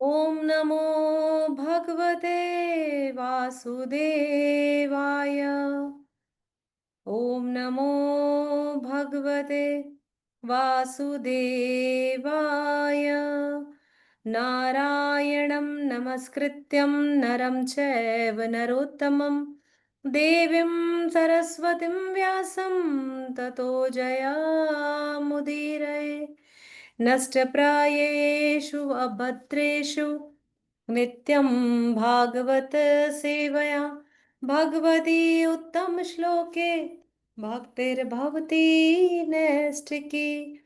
ॐ नमो भगवते वासुदेवाय। ॐ नमो भगवते वासुदेवाय। नारायणं नमस्कृत्यं नरं चैव नरोत्तमं देवीं सरस्वतीं व्यासं ततो जयामुदीरये। नष्टप्रायेषु अभद्रेषु नित्यं भागवत सेवया भगवती उत्तम श्लोके भक्तिर्भवती नैष्ठिकी।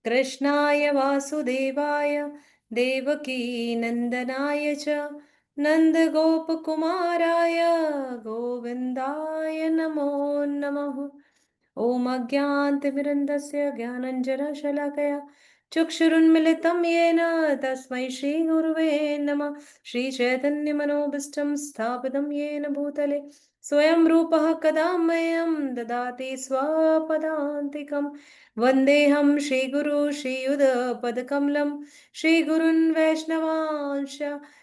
कृष्णाय वासुदेवाय देवकी नंदनाय च नन्दगोपकुमाराय गोविन्दाय नमो नमः। ॐ अज्ञानतिमिरन्धस्य ज्ञानञ्जनशलाकया चक्षुरुन्मिलितं येन तस्मै श्रीगुरुवे नमः। श्रीचैतन्यमनोभीष्टं स्थापितं येन भूतले स्वयं रूपः कदा मह्यं ददाति स्वपदान्तिकं। वन्देऽहं श्रीगुरु श्रीयुधपदकमलं श्रीगुरुन् वैष्णवांश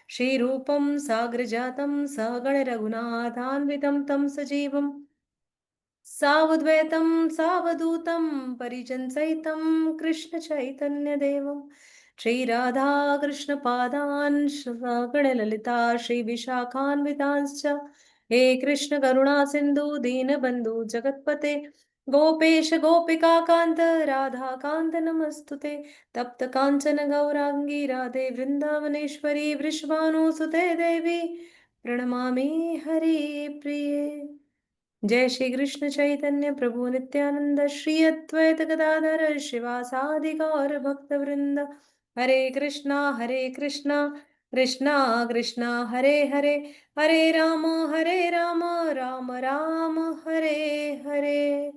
श्रीरूपं साग्रजातं सहगणरघुनाथान्वितं तं सजीवम् सावद्वैतं सावधूतं परिजनसहितं कृष्णचैतन्यदेवं श्रीराधाकृष्णपादान् गणललिता श्रीविशाखान्वितांश्च। हे कृष्ण करुणा सिन्धु दीनबन्धु जगत्पते गोपेश गोपिकान्त राधाकान्त नमस्तुते। तप्त काञ्चन गौराङ्गी राधे वृन्दावनेश्वरी वृषभानुसुते देवी प्रणमामि हरिप्रिये। जय श्री कृष्ण चैतन्य प्रभु नित्यानंद श्री अद्वैत गदाधर शिवासादि गौर भक्त वृंद। हरे कृष्णा कृष्णा कृष्णा हरे हरे, हरे राम राम राम हरे हरे।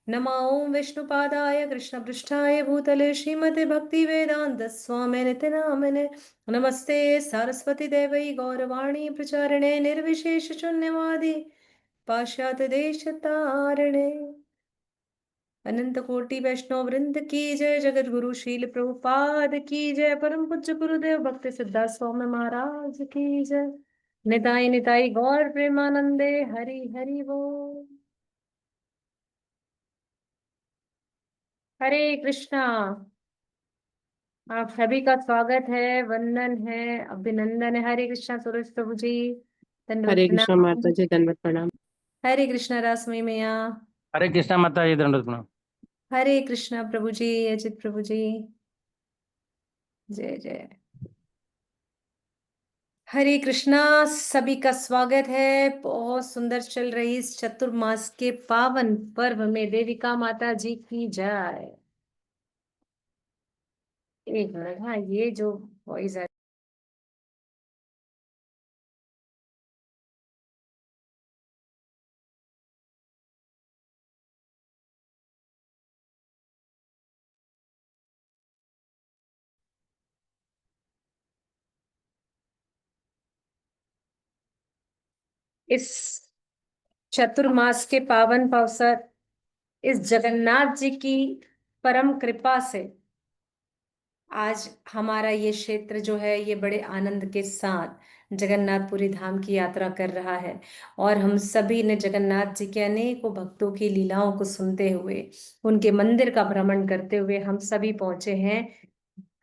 नमो ओं विष्णुपादाय कृष्णपृष्ठाय भूतले श्रीमते भक्ति वेदांत स्वामी नित्य नामिने। नमस्ते सरस्वती देवै गौरवाणी प्रचारिणे निर्विशेष शून्यवादी पाश्चात्य देश तारिणे। अनंत कोटि वैष्णव वृंद की जय, जगत गुरु शील प्रभुपाद की जय, परम पूज्य गुरुदेव भक्ति सिद्धार्थ स्वामी महाराज की जय। निताई निताई गौर प्रेमानंदे हरि हरि बोल। हरे कृष्णा। आप सभी का स्वागत है, वंदन है, अभिनंदन है। हरे कृष्णा सुरेश प्रभु जी, दंडवत हरे कृष्णा प्रणाम। माता जी, दंडवत प्रणाम। हरे कृष्णा रासमई मैया। हरे कृष्णा माता जी, दंडवत प्रणाम। हरे कृष्णा प्रभु जी, अजित प्रभु जी, जय जय। हरे कृष्णा, सभी का स्वागत है। बहुत सुंदर चल रही इस चतुर्मास के पावन पर्व में देविका माता जी की जय। एक मिनट, हाँ, ये जो वॉइस है इस चतुर्मास के पावन अवसर, इस जगन्नाथ जी की परम कृपा से आज हमारा ये क्षेत्र जो है ये बड़े आनंद के साथ जगन्नाथपुरी धाम की यात्रा कर रहा है। और हम सभी ने जगन्नाथ जी के अनेकों भक्तों की लीलाओं को सुनते हुए, उनके मंदिर का भ्रमण करते हुए हम सभी पहुंचे हैं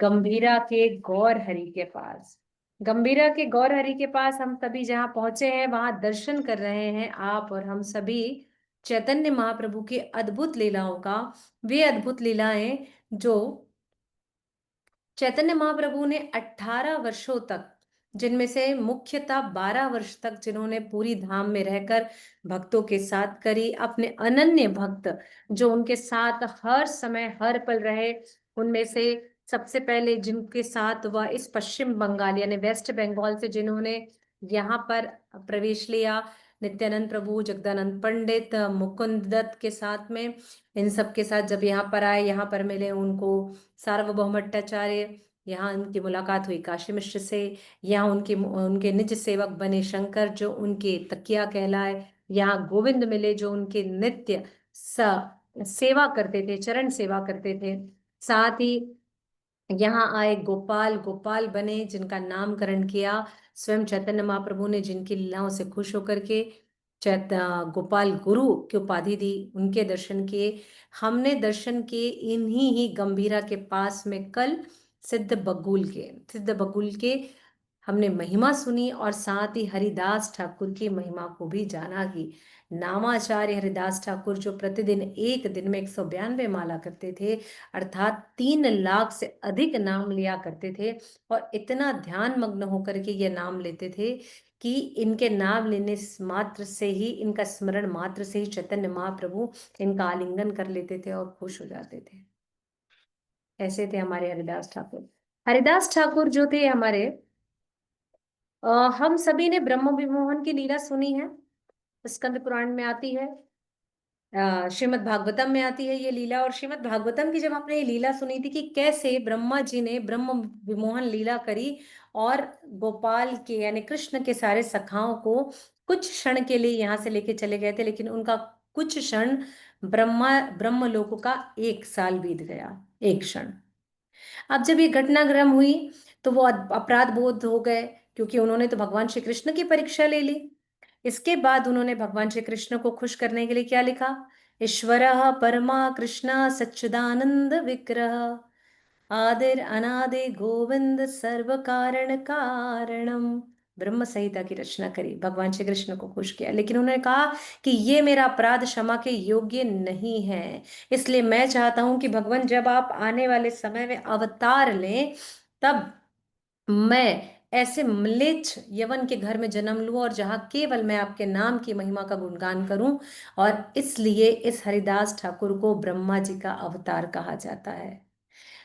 गंभीरा के गौर हरि के पास। गंभीरा के गौर हरि के पास हम सभी जहाँ पहुंचे हैं वहां दर्शन कर रहे हैं आप और हम सभी चैतन्य महाप्रभु की अद्भुत लीलाओं का। वे अद्भुत लीलाएं जो चैतन्य महाप्रभु ने 18 वर्षों तक, जिनमें से मुख्यतः 12 वर्ष तक जिन्होंने पूरी धाम में रहकर भक्तों के साथ करी, अपने अनन्य भक्त जो उनके साथ हर समय हर पल रहे, उनमें से सबसे पहले जिनके साथ वह इस पश्चिम बंगाल यानी वेस्ट बंगाल से जिन्होंने यहाँ पर प्रवेश लिया, नित्यानंद प्रभु, जगदानंद पंडित, मुकुंद दत्त के साथ में, इन सब के साथ जब यहाँ पर आए, यहाँ पर मिले उनको सार्वभौम भट्टाचार्य, यहाँ उनकी मुलाकात हुई काशी मिश्र से, यहाँ उनके उनके निज सेवक बने शंकर जो उनके तकिया कहलाए, यहाँ गोविंद मिले जो उनके नित्य सेवा करते थे, चरण सेवा करते थे। साथ ही यहाँ आए गोपाल, गोपाल बने, जिनका नामकरण किया स्वयं चैतन्य महाप्रभु ने, जिनकी लीलाओं से खुश होकर के गोपाल गुरु की उपाधि दी, उनके दर्शन किए। हमने दर्शन किए इन्हीं ही गंभीरा के पास में कल सिद्ध बगुल के हमने महिमा सुनी, और साथ ही हरिदास ठाकुर की महिमा को भी जाना कि नामाचार्य हरिदास ठाकुर जो प्रतिदिन एक दिन में 192 माला करते थे, अर्थात 3 लाख से अधिक नाम लिया करते थे, और इतना ध्यान मग्न होकर के ये नाम लेते थे कि इनके नाम लेने मात्र से ही, इनका स्मरण मात्र से ही चैतन्य महाप्रभु इनका आलिंगन कर लेते थे और खुश हो जाते थे। ऐसे थे हमारे हरिदास ठाकुर। हरिदास ठाकुर जो थे हमारे, हम सभी ने ब्रह्म विमोहन की लीला सुनी है, स्कंद पुराण में आती है, श्रीमद् भागवतम में आती है ये लीला। और श्रीमद् भागवतम की जब आपने ये लीला सुनी थी कि कैसे ब्रह्मा जी ने ब्रह्म विमोहन लीला करी और गोपाल के यानी कृष्ण के सारे सखाओं को कुछ क्षण के लिए यहाँ से लेके चले गए थे, लेकिन उनका कुछ क्षण ब्रह्मलोक का 1 साल बीत गया, एक क्षण। अब जब ये घटनाक्रम हुई तो वो अपराध बोध हो गए, क्योंकि उन्होंने तो भगवान श्री कृष्ण की परीक्षा ले ली। इसके बाद उन्होंने भगवान श्री कृष्ण को खुश करने के लिए क्या लिखा? ईश्वर परमा कृष्ण सच्चिदानंद विग्रह, आदिर अनादि गोविंद सर्व कारण कारणम। ब्रह्म संहिता की रचना करी, भगवान श्री कृष्ण को खुश किया, लेकिन उन्होंने कहा कि ये मेरा अपराध क्षमा के योग्य नहीं है। इसलिए मैं चाहता हूं कि भगवान जब आप आने वाले समय में अवतार लें, तब मैं ऐसे म्लेच्छ यवन के घर में जन्म लूं और जहां केवल मैं आपके नाम की महिमा का गुणगान करूं। और इसलिए इस हरिदास ठाकुर को ब्रह्मा जी का अवतार कहा जाता है,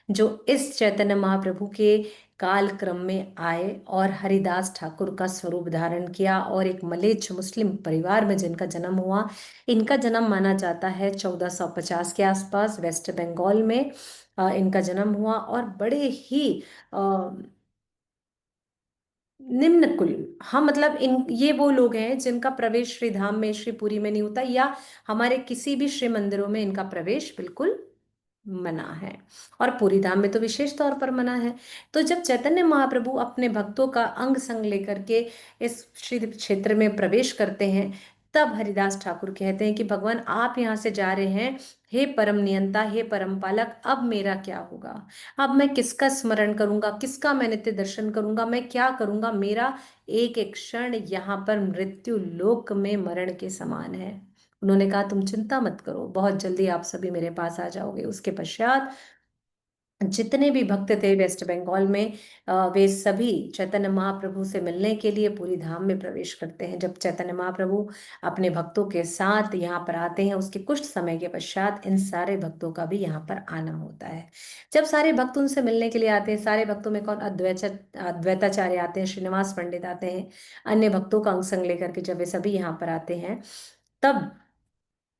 जो इस चैतन्य महाप्रभु के काल क्रम में आए और हरिदास ठाकुर का स्वरूप धारण किया, और एक मलेच्छ मुस्लिम परिवार में जिनका जन्म हुआ। इनका जन्म माना जाता है 1450 के आसपास, वेस्ट बंगाल में इनका जन्म हुआ। और बड़े ही निम्न कुल, हाँ मतलब इन ये वो लोग हैं जिनका प्रवेश श्री धाम में, श्री पुरी में नहीं होता, या हमारे किसी भी श्री मंदिरों में इनका प्रवेश बिल्कुल मना है, और पूरी धाम में तो विशेष तौर पर मना है। तो जब चैतन्य महाप्रभु अपने भक्तों का अंग संग लेकर के इस श्री क्षेत्र में प्रवेश करते हैं, तब हरिदास ठाकुर कहते हैं कि भगवान आप यहाँ से जा रहे हैं, हे परम नियंता, हे परम पालक, अब मेरा क्या होगा? अब मैं किसका स्मरण करूंगा, किसका मैं नित्य दर्शन करूंगा, मैं क्या करूंगा? मेरा एक एक क्षण यहाँ पर मृत्यु लोक में मरण के समान है। उन्होंने कहा तुम चिंता मत करो, बहुत जल्दी आप सभी मेरे पास आ जाओगे। उसके पश्चात जितने भी भक्त थे वेस्ट बंगाल में, वे सभी चैतन्य महाप्रभु से मिलने के लिए पूरी धाम में प्रवेश करते हैं। जब चैतन्य महाप्रभु अपने भक्तों के साथ यहाँ पर आते हैं, उसके कुछ समय के पश्चात इन सारे भक्तों का भी यहाँ पर आना होता है। जब सारे भक्त उनसे मिलने के लिए आते हैं, सारे भक्तों में कौन? अद्वैताचार्य आते हैं, श्रीनिवास पंडित आते हैं, अन्य भक्तों का अंग संग लेकर के जब वे सभी यहाँ पर आते हैं, तब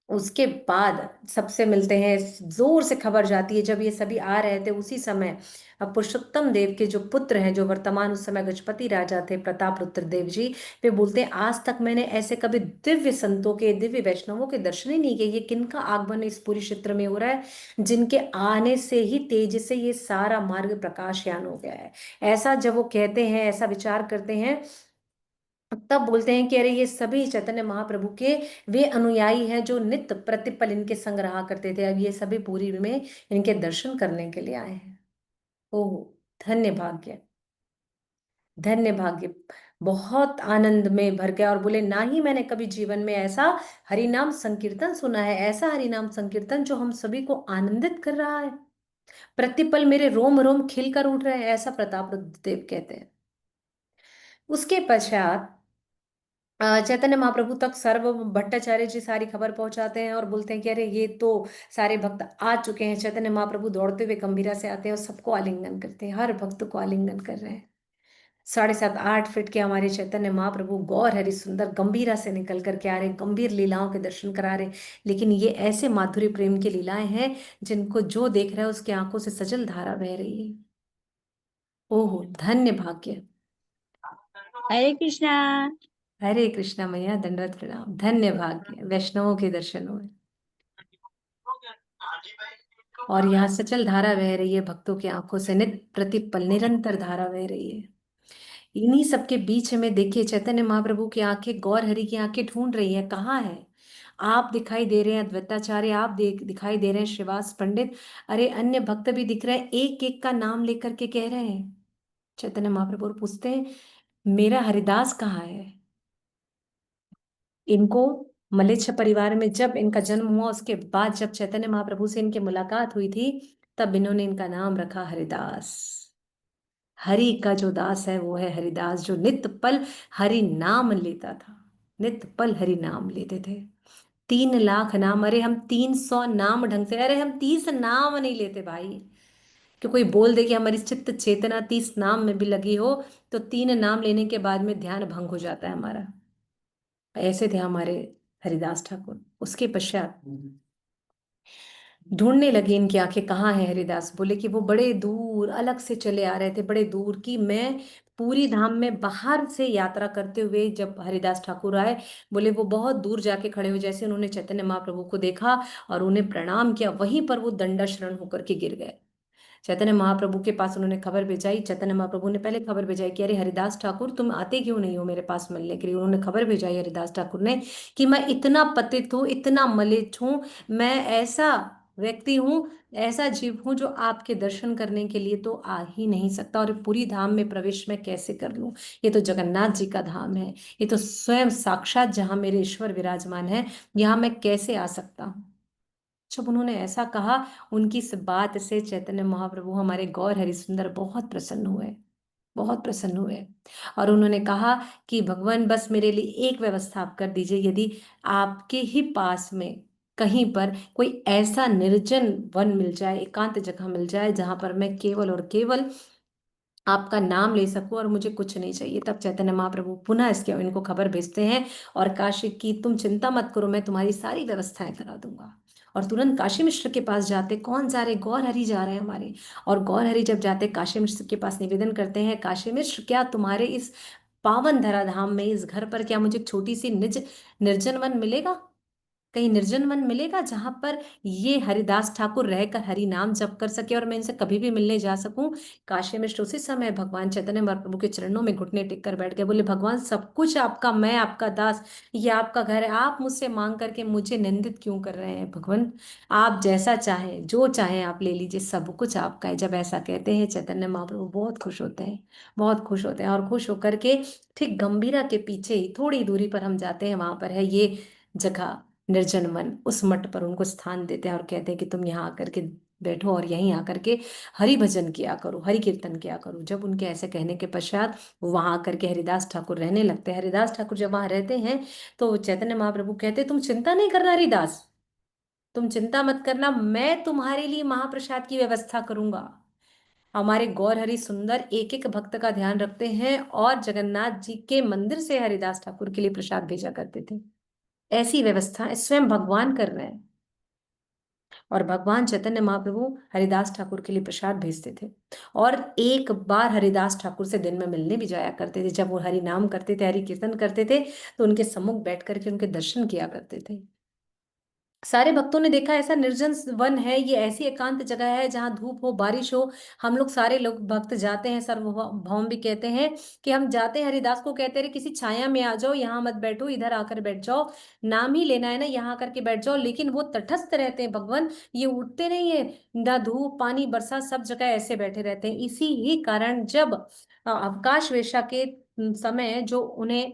उसके बाद सबसे मिलते हैं। जोर से खबर जाती है, जब ये सभी आ रहे थे उसी समय अब पुरुषोत्तम देव के जो पुत्र हैं, जो वर्तमान उस समय गजपति राजा थे, प्रताप रुद्र देव जी, वे बोलते हैं आज तक मैंने ऐसे कभी दिव्य संतों के, दिव्य वैष्णवों के दर्शन ही नहीं किए। ये किनका आगमन इस पूरी क्षेत्र में हो रहा है, जिनके आने से ही तेज से ये सारा मार्ग प्रकाशयान हो गया है। ऐसा जब वो कहते हैं, ऐसा विचार करते हैं, तब बोलते हैं कि अरे ये सभी चैतन्य महाप्रभु के वे अनुयायी हैं जो नित्य प्रतिपल इनके संग रहा करते थे। अब ये सभी पूरी में इनके दर्शन करने के लिए आए हैं। ओह, धन्य भाग्य, धन्य भाग्य। बहुत आनंद में भर गया और बोले ना ही मैंने कभी जीवन में ऐसा हरिनाम संकीर्तन सुना है, ऐसा हरिनाम संकीर्तन जो हम सभी को आनंदित कर रहा है, प्रतिपल मेरे रोम रोम खिल कर उठ रहे हैं, ऐसा प्रताप रुद्रदेव कहते हैं। उसके पश्चात चैतन्य महाप्रभु तक सर्व भट्टाचार्य जी सारी खबर पहुंचाते हैं और बोलते हैं कि अरे ये तो सारे भक्त आ चुके हैं। चैतन्य महाप्रभु दौड़ते हुए गंभीरा से आते हैं और सबको आलिंगन करते हैं, हर भक्त को आलिंगन कर रहे हैं। 7.5-8 फीट के हमारे चैतन्य महाप्रभु गौर हरि सुंदर गंभीरा से निकल करके आ रहे, गंभीर लीलाओं के दर्शन करा रहे। लेकिन ये ऐसे माधुरी प्रेम की लीलाएं हैं जिनको जो देख रहा है उसकी आंखों से सजल धारा बह रही है। ओहो, धन्य भाग्य। हरे कृष्णा। हरे कृष्णा मैया, दंडवत प्रणाम। धन्य भाग्य, वैष्णवों के दर्शन हुए। और यहाँ सचल धारा बह रही है भक्तों की आंखों से, नित प्रतिपल निरंतर धारा बह रही है। इन्हीं सबके बीच में देखिए चैतन्य महाप्रभु की आंखें, गौर हरि की आंखें ढूंढ रही हैं, कहाँ है आप? दिखाई दे रहे हैं अद्वैताचार्य, आप दिखाई दे रहे हैं श्रीवास पंडित, अरे अन्य भक्त भी दिख रहे हैं, एक एक का नाम लेकर के कह रहे हैं चैतन्य महाप्रभु, और पूछते हैं मेरा हरिदास कहाँ है? इनको मलेच्छ परिवार में जब इनका जन्म हुआ, उसके बाद जब चैतन्य महाप्रभु से इनकी मुलाकात हुई थी, तब इन्होंने इनका नाम रखा हरिदास। हरि का जो दास है वो है हरिदास, जो नित्य पल हरि नाम लेता था, नित्य पल हरि नाम लेते थे। 3 लाख नाम, अरे हम 300 नाम ढंग से, अरे हम 30 नाम नहीं लेते भाई। कि कोई बोल दे कि हमारी चित्त चेतना 30 नाम में भी लगी हो, तो 3 नाम लेने के बाद में ध्यान भंग हो जाता है हमारा। ऐसे थे हमारे हरिदास ठाकुर। उसके पश्चात ढूंढने लगी इनकी आंखें, कहाँ है हरिदास? बोले कि वो बड़े दूर अलग से चले आ रहे थे, बड़े दूर की। मैं पूरी धाम में बाहर से यात्रा करते हुए जब हरिदास ठाकुर आए, बोले वो बहुत दूर जाके खड़े हुए, जैसे उन्होंने चैतन्य महाप्रभु को देखा और उन्हें प्रणाम किया, वहीं पर वो दंडा शरण होकर के गिर गए। चैतन्य महाप्रभु के पास उन्होंने खबर भेजाई, चैतन्य महाप्रभु ने पहले खबर भेजाई कि अरे हरिदास ठाकुर तुम आते क्यों नहीं हो मेरे पास मिलने के लिए? उन्होंने खबर भेजाई हरिदास ठाकुर ने कि मैं इतना पतित हूँ, इतना मलिन हूँ, मैं ऐसा व्यक्ति हूँ, ऐसा जीव हूँ जो आपके दर्शन करने के लिए तो आ ही नहीं सकता, और पूरी धाम में प्रवेश मैं कैसे कर लूं? ये तो जगन्नाथ जी का धाम है, ये तो स्वयं साक्षात जहाँ मेरे ईश्वर विराजमान है, यहाँ मैं कैसे आ सकता हूँ? जब उन्होंने ऐसा कहा, उनकी इस बात से चैतन्य महाप्रभु हमारे गौर हरिसुंदर बहुत प्रसन्न हुए, बहुत प्रसन्न हुए। और उन्होंने कहा कि भगवान बस मेरे लिए एक व्यवस्था आप कर दीजिए, यदि आपके ही पास में कहीं पर कोई ऐसा निर्जन वन मिल जाए, एकांत जगह मिल जाए, जहां पर मैं केवल और केवल आपका नाम ले सकूं और मुझे कुछ नहीं चाहिए। तब चैतन्य महाप्रभु पुनः इसके इनको खबर भेजते हैं और काशी की, तुम चिंता मत करो, मैं तुम्हारी सारी व्यवस्थाएं करा दूंगा। और तुरंत काशी मिश्र के पास जाते, कौन जा रहे? गौर हरि जा रहे हैं हमारे। और गौर हरि जब जाते काशी मिश्र के पास निवेदन करते हैं, काशी मिश्र क्या तुम्हारे इस पावन धराधाम में, इस घर पर क्या मुझे छोटी सी निज निर्जन वन मिलेगा? कहीं निर्जन वन मिलेगा जहां पर ये हरिदास ठाकुर रहकर हरि नाम जप कर सके और मैं इनसे कभी भी मिलने जा सकूं? काशी मिश्र उसी समय भगवान चैतन्य महाप्रभु के चरणों में घुटने टेक कर बैठ गए, बोले भगवान सब कुछ आपका, मैं आपका दास, ये आपका घर है, आप मुझसे मांग करके मुझे निंदित क्यों कर रहे हैं? भगवान आप जैसा चाहें, जो चाहें आप ले लीजिए, सब कुछ आपका है। जब ऐसा कहते हैं चैतन्य महाप्रभु बहुत खुश होते हैं, बहुत खुश होते हैं। और खुश होकर के ठीक गंभीरा के पीछे ही थोड़ी दूरी पर हम जाते हैं, वहां पर है ये जगह निर्जन मन, उस मठ पर उनको स्थान देते हैं और कहते हैं कि तुम यहाँ आकर के बैठो और यहीं आकर के हरि भजन किया करो, हरि कीर्तन किया करो। जब उनके ऐसे कहने के पश्चात वहां आकर के हरिदास ठाकुर रहने लगते हैं। हरिदास ठाकुर जब वहां रहते हैं तो चैतन्य महाप्रभु कहते, तुम चिंता नहीं करना हरिदास, तुम चिंता मत करना, मैं तुम्हारे लिए महाप्रसाद की व्यवस्था करूंगा। हमारे गौर हरि सुंदर एक एक भक्त का ध्यान रखते हैं और जगन्नाथ जी के मंदिर से हरिदास ठाकुर के लिए प्रसाद भेजा करते थे। ऐसी व्यवस्था स्वयं भगवान कर रहे हैं। और भगवान चैतन्य महाप्रभु हरिदास ठाकुर के लिए प्रसाद भेजते थे। और एक बार हरिदास ठाकुर से दिन में मिलने भी जाया करते थे। जब वो हरि नाम करते थे, हरि कीर्तन करते थे, तो उनके सम्मुख बैठ करके उनके दर्शन किया करते थे। सारे भक्तों ने देखा ऐसा निर्जन वन है, ये ऐसी एकांत जगह है जहां धूप हो, बारिश हो, हम लोग सारे लोग भक्त जाते हैं, सर्वभौम भी कहते हैं कि हम जाते हैं, हरिदास को कहते हैं किसी छाया में आ जाओ, यहाँ मत बैठो, इधर आकर बैठ जाओ, नाम ही लेना है ना, यहाँ आकर के बैठ जाओ। लेकिन वो तटस्थ रहते हैं भगवान, ये उठते नहीं है, ना धूप पानी बरसात, सब जगह ऐसे बैठे रहते हैं। इसी ही कारण जब अवकाश वेशा के समय जो उन्हें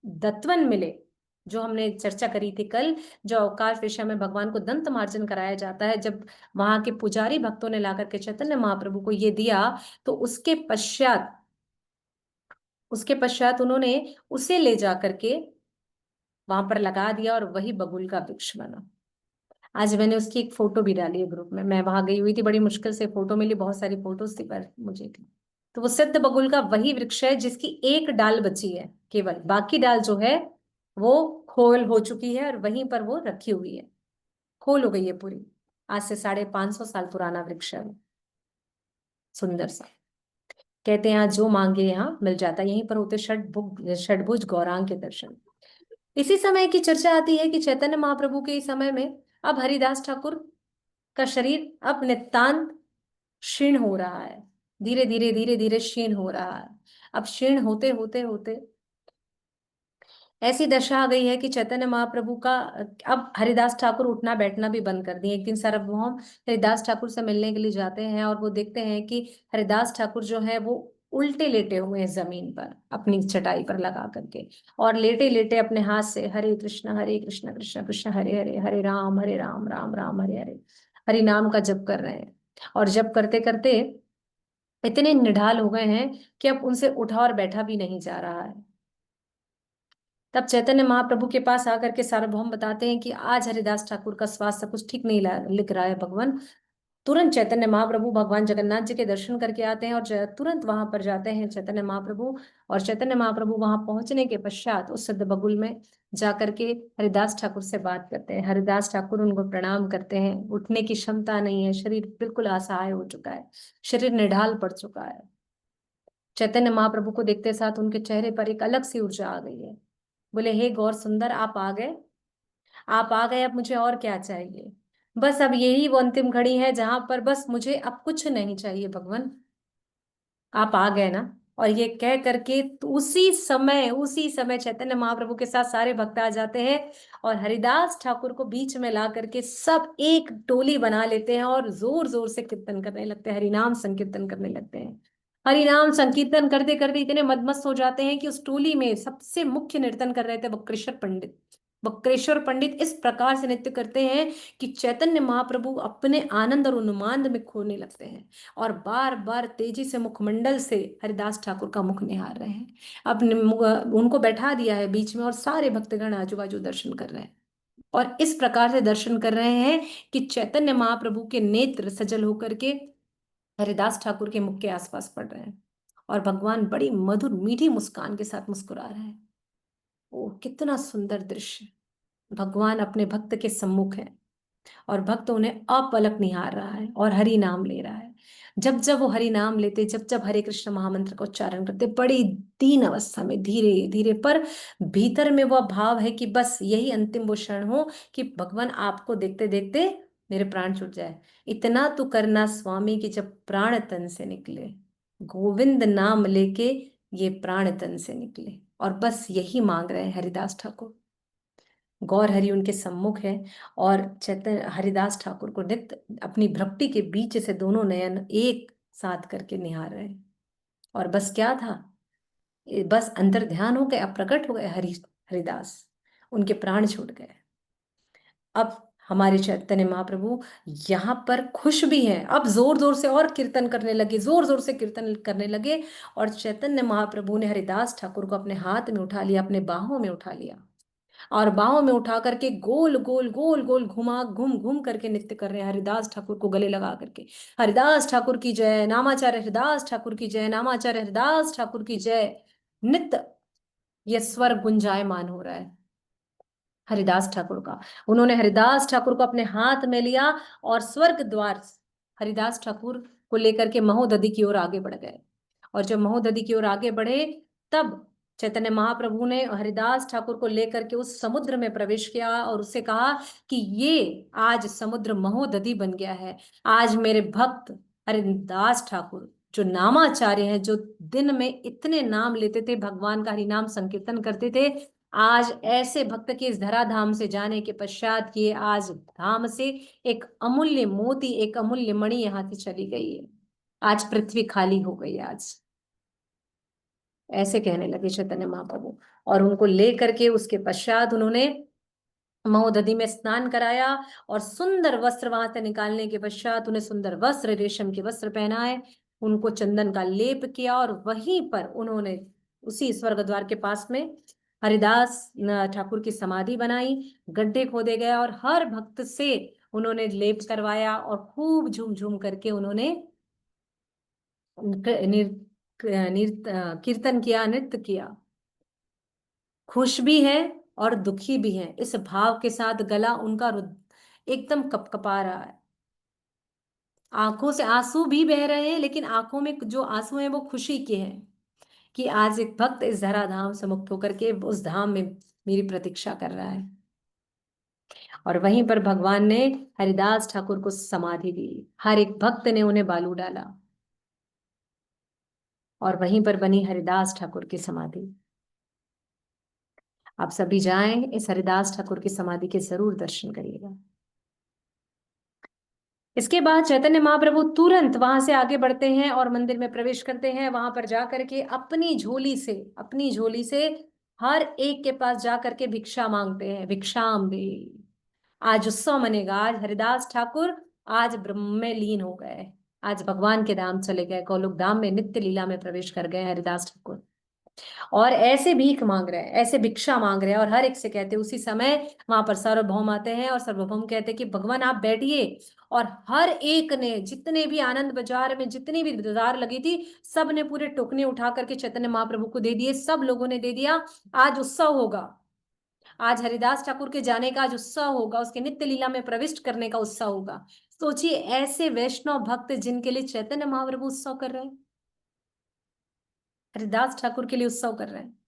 दत्तवन मिले, जो हमने चर्चा करी थी कल, जो अवकाश विषय में भगवान को दंत मार्जन कराया जाता है, जब वहां के पुजारी भक्तों ने लाकर के चैतन्य महाप्रभु को ये दिया, तो उसके पश्चात उन्होंने उसे ले जा करके वहां पर लगा दिया और वही बबूल का वृक्ष बना। आज मैंने उसकी एक फोटो भी डाली है ग्रुप में, मैं वहां गई हुई थी, बड़ी मुश्किल से फोटो मिली, बहुत सारी फोटोज थी पर मुझे थी। तो वो सिद्ध बबूल का वही वृक्ष है जिसकी एक डाल बची है केवल, बाकी डाल जो है वो खोल हो चुकी है और वहीं पर वो रखी हुई है, खोल हो गई है पूरी। आज से 550 साल पुराना वृक्ष है वो, सुंदर सा। कहते हैं यहाँ जो मांगे यहाँ मिल जाता है, यहीं पर होते षडभुज गौरांग के दर्शन। इसी समय की चर्चा आती है कि चैतन्य महाप्रभु के इस समय में अब हरिदास ठाकुर का शरीर अब नितांत क्षीण हो रहा है, धीरे धीरे धीरे धीरे क्षीण हो रहा है। अब क्षीण होते होते होते ऐसी दशा आ गई है कि चैतन्य महाप्रभु का अब हरिदास ठाकुर उठना बैठना भी बंद कर दिए। एक दिन सार्वभौम हरिदास ठाकुर से मिलने के लिए जाते हैं और वो देखते हैं कि हरिदास ठाकुर जो है वो उल्टे लेटे हुए हैं जमीन पर अपनी चटाई पर लगा करके, और लेटे लेटे अपने हाथ से हरे कृष्ण कृष्ण कृष्ण हरे हरे, हरे राम राम राम हरे हरे, हरि नाम का जप कर रहे हैं। और जप करते करते इतने निढाल हो गए हैं कि अब उनसे उठा और बैठा भी नहीं जा रहा है। तब चैतन्य महाप्रभु के पास आकर के सार्वभौम बताते हैं कि आज हरिदास ठाकुर का स्वास्थ्य कुछ ठीक नहीं लिख रहा है भगवान। तुरंत चैतन्य महाप्रभु भगवान जगन्नाथ जी के दर्शन करके आते हैं और तुरंत वहां पर जाते हैं चैतन्य महाप्रभु। और चैतन्य महाप्रभु वहां पहुंचने के पश्चात उस सिद्ध बगुल में जाकर के हरिदास ठाकुर से बात करते हैं। हरिदास ठाकुर उनको प्रणाम करते हैं। उठने की क्षमता नहीं है, शरीर बिल्कुल असहाय हो चुका है, शरीर निढाल पड़ चुका है। चैतन्य महाप्रभु को देखते साथ उनके चेहरे पर एक अलग सी ऊर्जा आ गई है। बोले, हे गौर सुंदर, आप आ गए, आप आ गए, अब मुझे और क्या चाहिए? बस अब यही वो अंतिम घड़ी है जहां पर बस मुझे अब कुछ नहीं चाहिए भगवान, आप आ गए ना। और ये कह करके तो उसी समय चैतन्य महाप्रभु के साथ सारे भक्त आ जाते हैं और हरिदास ठाकुर को बीच में ला करके सब एक टोली बना लेते हैं और जोर जोर से कीर्तन करने लगते हैं, हरिनाम संकीर्तन करने लगते हैं। हरिनाम संकीर्तन करते करते इतने मदमस्त हो जाते हैं कि उस टोली में सबसे मुख्य नर्तन कर रहे थे बक्रेश्वर पंडित। बक्रेश्वर पंडित इस प्रकार से नृत्य करते हैं कि चैतन्य महाप्रभु अपने आनंद और उन्माद में खोने लगते हैं और बार बार तेजी से मुखमंडल से हरिदास ठाकुर का मुख निहार रहे हैं। अब उनको बैठा दिया है बीच में और सारे भक्तगण आजू बाजू दर्शन कर रहे हैं और इस प्रकार से दर्शन कर रहे हैं कि चैतन्य महाप्रभु के नेत्र सजल होकर के हरिदास ठाकुर के मुख के आसपास पड़ रहे हैं और भगवान बड़ी मधुर मीठी मुस्कान के साथ मुस्कुरा रहे हैं। ओ कितना सुंदर दृश्य! भगवान अपने भक्त के सम्मुख है और भक्त उन्हें अपलक निहार रहा है और हरि नाम ले रहा है। जब जब वो हरि नाम लेते, जब जब हरे कृष्ण महामंत्र का उच्चारण करते, बड़ी दीन अवस्था में धीरे धीरे पर भीतर में वह भाव है कि बस यही अंतिम वो क्षण हो कि भगवान आपको देखते देखते मेरे प्राण छूट जाए। इतना तो करना स्वामी कि जब प्राण तन से निकले, गोविंद नाम लेके ये प्राण तन से निकले। और बस यही मांग रहे हैं हरिदास ठाकुर। गौर हरि उनके सम्मुख है और चैतन्य हरिदास ठाकुर को नित्य अपनी भक्ति के बीच से दोनों नयन एक साथ करके निहार रहे हैं। और बस क्या था, बस अंतर ध्यान हो गए, प्रकट हो गए हरिदास, उनके प्राण छूट गए। अब हमारे चैतन्य महाप्रभु यहाँ पर खुश भी हैं, अब जोर जोर से और कीर्तन करने लगे, जोर जोर से कीर्तन करने लगे। और चैतन्य महाप्रभु ने हरिदास ठाकुर को अपने हाथ में उठा लिया, अपने बाहों में उठा लिया और बाहों में उठा करके गोल गोल गोल गोल घुमा घूम घूम करके नृत्य कर रहे हैं हरिदास ठाकुर को गले लगा करके। हरिदास ठाकुर की जय, नामाचार्य हरिदास ठाकुर की जय, नामाचार्य हरिदास ठाकुर की जय। नित्य ये स्वर गुंजायमान हो रहा है हरिदास ठाकुर का। उन्होंने हरिदास ठाकुर को अपने हाथ में लिया और स्वर्ग द्वार हरिदास ठाकुर को लेकर के महोदधि की ओर आगे बढ़ गए। और जब महोदधि की ओर आगे बढ़े तब चैतन्य महाप्रभु ने हरिदास ठाकुर को लेकर के उस समुद्र में प्रवेश किया और उससे कहा कि ये आज समुद्र महोदधि बन गया है। आज मेरे भक्त हरिदास ठाकुर जो नामाचार्य हैं, जो दिन में इतने नाम लेते थे, भगवान का हरिनाम संकीर्तन करते थे, आज ऐसे भक्त के इस धराधाम से जाने के पश्चात ये आज धाम से एक अमूल्य मोती, एक अमूल्य मणि यहाँ से चली गई है। आज पृथ्वी खाली हो गई आज, ऐसे कहने लगे चैतन्य महाप्रभु। और उनको ले करके उसके पश्चात उन्होंने महोदधि में स्नान कराया और सुंदर वस्त्र वहां से निकालने के पश्चात उन्हें सुंदर वस्त्र, रेशम के वस्त्र पहनाए, उनको चंदन का लेप किया और वहीं पर उन्होंने उसी स्वर्ग द्वार के पास में हरिदास ठाकुर की समाधि बनाई। गड्ढे खोदे गए और हर भक्त से उन्होंने लेप करवाया और खूब झूम झूम करके उन्होंने कीर्तन किया, नृत्य किया। खुश भी है और दुखी भी है, इस भाव के साथ गला उनका एकदम कपकपा रहा है। आंखों से आंसू भी बह रहे हैं, लेकिन आंखों में जो आंसू हैं वो खुशी के हैं कि आज एक भक्त इस धराधाम से मुक्त होकर के उस धाम में मेरी प्रतीक्षा कर रहा है। और वहीं पर भगवान ने हरिदास ठाकुर को समाधि दी। हर एक भक्त ने उन्हें बालू डाला और वहीं पर बनी हरिदास ठाकुर की समाधि। आप सभी जाएं, इस हरिदास ठाकुर की समाधि के जरूर दर्शन करिएगा। इसके बाद चैतन्य महाप्रभु तुरंत वहां से आगे बढ़ते हैं और मंदिर में प्रवेश करते हैं। वहां पर जाकर के अपनी झोली से हर एक के पास जाकर के भिक्षा मांगते हैं, भिक्षाम दे। आज उत्सव मनेगा, आज हरिदास ठाकुर आज ब्रह्म में लीन हो गए, आज भगवान के धाम चले गए, गोलोक धाम में नित्य लीला में प्रवेश कर गए हरिदास ठाकुर। और ऐसे भीख मांग रहे हैं, ऐसे भिक्षा मांग रहे हैं, और हर एक से कहते हैं। उसी समय वहां पर सार्वभौम आते हैं और सार्वभौम कहते हैं कि भगवान आप बैठिए। और हर एक ने, जितने भी आनंद बाजार में जितनी भी बाजार लगी थी, सब ने पूरे टोकने उठा करके चैतन्य महाप्रभु को दे दिए। सब लोगों ने दे दिया। आज उत्सव होगा, आज हरिदास ठाकुर के जाने का आज उत्सव होगा, उसके नित्य लीला में प्रविष्ट करने का उत्सव होगा। सोचिए, ऐसे वैष्णव भक्त जिनके लिए चैतन्य महाप्रभु उत्सव कर रहे हैं, हरिदास ठाकुर के लिए उत्सव कर रहे हैं।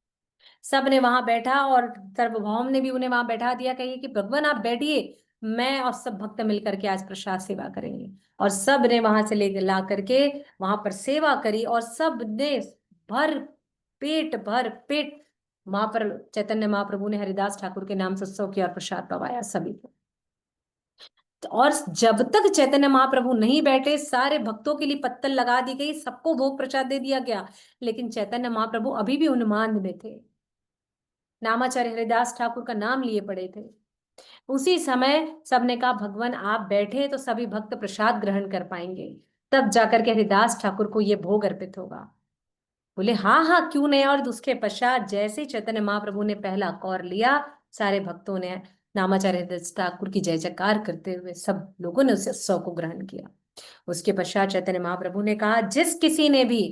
सब ने वहां बैठा और सार्वभौम ने भी उन्हें वहां बैठा दिया। कहिए कि भगवान आप बैठिए, मैं और सब भक्त मिलकर के आज प्रसाद सेवा करेंगे। और सब ने वहां से ले ला करके वहां पर सेवा करी, और सब ने भर भर पेट वहां पर चैतन्य महाप्रभु ने हरिदास ठाकुर के नाम से उत्सव किया और प्रसाद पवाया सभी को। और जब तक चैतन्य महाप्रभु नहीं बैठे, सारे भक्तों के लिए पत्तल लगा दी गई, सबको भोग प्रसाद दे दिया गया, लेकिन चैतन्य महाप्रभु अभी भी उन्माद में थे, नामाचार्य हरिदास ठाकुर का नाम लिए पड़े थे। उसी समय सबने कहा भगवान आप बैठे तो सभी भक्त प्रसाद ग्रहण कर पाएंगे, तब जाकर के हरिदास ठाकुर को यह भोग अर्पित होगा। बोले हाँ हाँ क्यों नहीं। और उसके पश्चात जैसे ही चैतन्य महाप्रभु ने पहला कौर लिया, सारे भक्तों ने नामाचार्य हरिदास ठाकुर की जय जयकार करते हुए सब लोगों ने उस उत्सव को ग्रहण किया। उसके पश्चात चैतन्य महाप्रभु ने कहा जिस किसी ने भी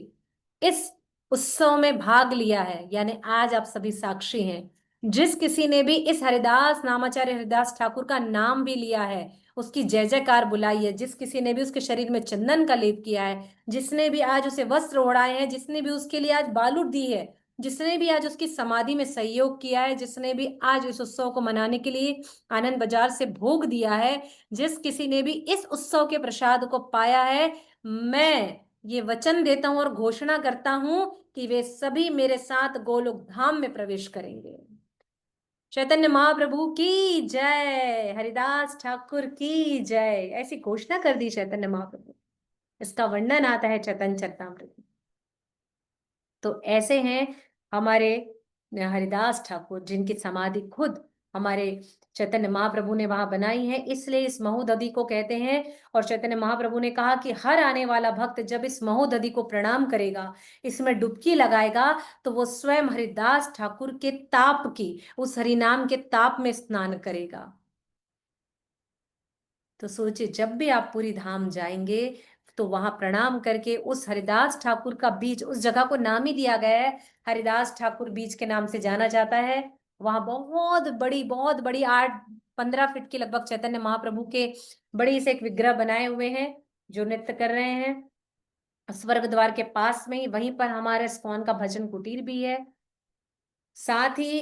इस उत्सव में भाग लिया है, यानी आज आप सभी साक्षी हैं, जिस किसी ने भी इस हरिदास नामाचार्य हरिदास ठाकुर का नाम भी लिया है, उसकी जय जयकार बुलाई है, जिस किसी ने भी उसके शरीर में चंदन का लेप किया है, जिसने भी आज उसे वस्त्र ओढ़ाए हैं, जिसने भी उसके लिए आज बालूट दी है, जिसने भी आज उसकी समाधि में सहयोग किया है, जिसने भी आज इस उत्सव को मनाने के लिए आनंद बाजार से भोग दिया है, जिस किसी ने भी इस उत्सव के प्रसाद को पाया है, मैं ये वचन देता हूं और घोषणा करता हूं कि वे सभी मेरे साथ गोलोक धाम में प्रवेश करेंगे। चैतन्य महाप्रभु की जय, हरिदास ठाकुर की जय, ऐसी घोषणा कर दी चैतन्य महाप्रभु। इसका वर्णन आता है चैतन्य चरितामृत में। तो ऐसे हैं हमारे हरिदास ठाकुर, जिनकी समाधि खुद हमारे चैतन्य महाप्रभु ने वहां बनाई है, इसलिए इस महोदधि को कहते हैं। और चैतन्य महाप्रभु ने कहा कि हर आने वाला भक्त जब इस महोदधि को प्रणाम करेगा, इसमें डुबकी लगाएगा, तो वो स्वयं हरिदास ठाकुर के ताप की, उस हरिनाम के ताप में स्नान करेगा। तो सोचिए, जब भी आप पूरी धाम जाएंगे तो वहां प्रणाम करके उस हरिदास ठाकुर का बीज, उस जगह को नाम ही दिया गया है हरिदास ठाकुर बीज के नाम से जाना जाता है। वहां बहुत बड़ी 8-15 फीट के लगभग चैतन्य महाप्रभु के बड़ी से एक विग्रह बनाए हुए हैं जो नृत्य कर रहे हैं। स्वर्ग द्वार के पास में ही, वहीं पर हमारे इस्कॉन का भजन कुटीर भी है। साथ ही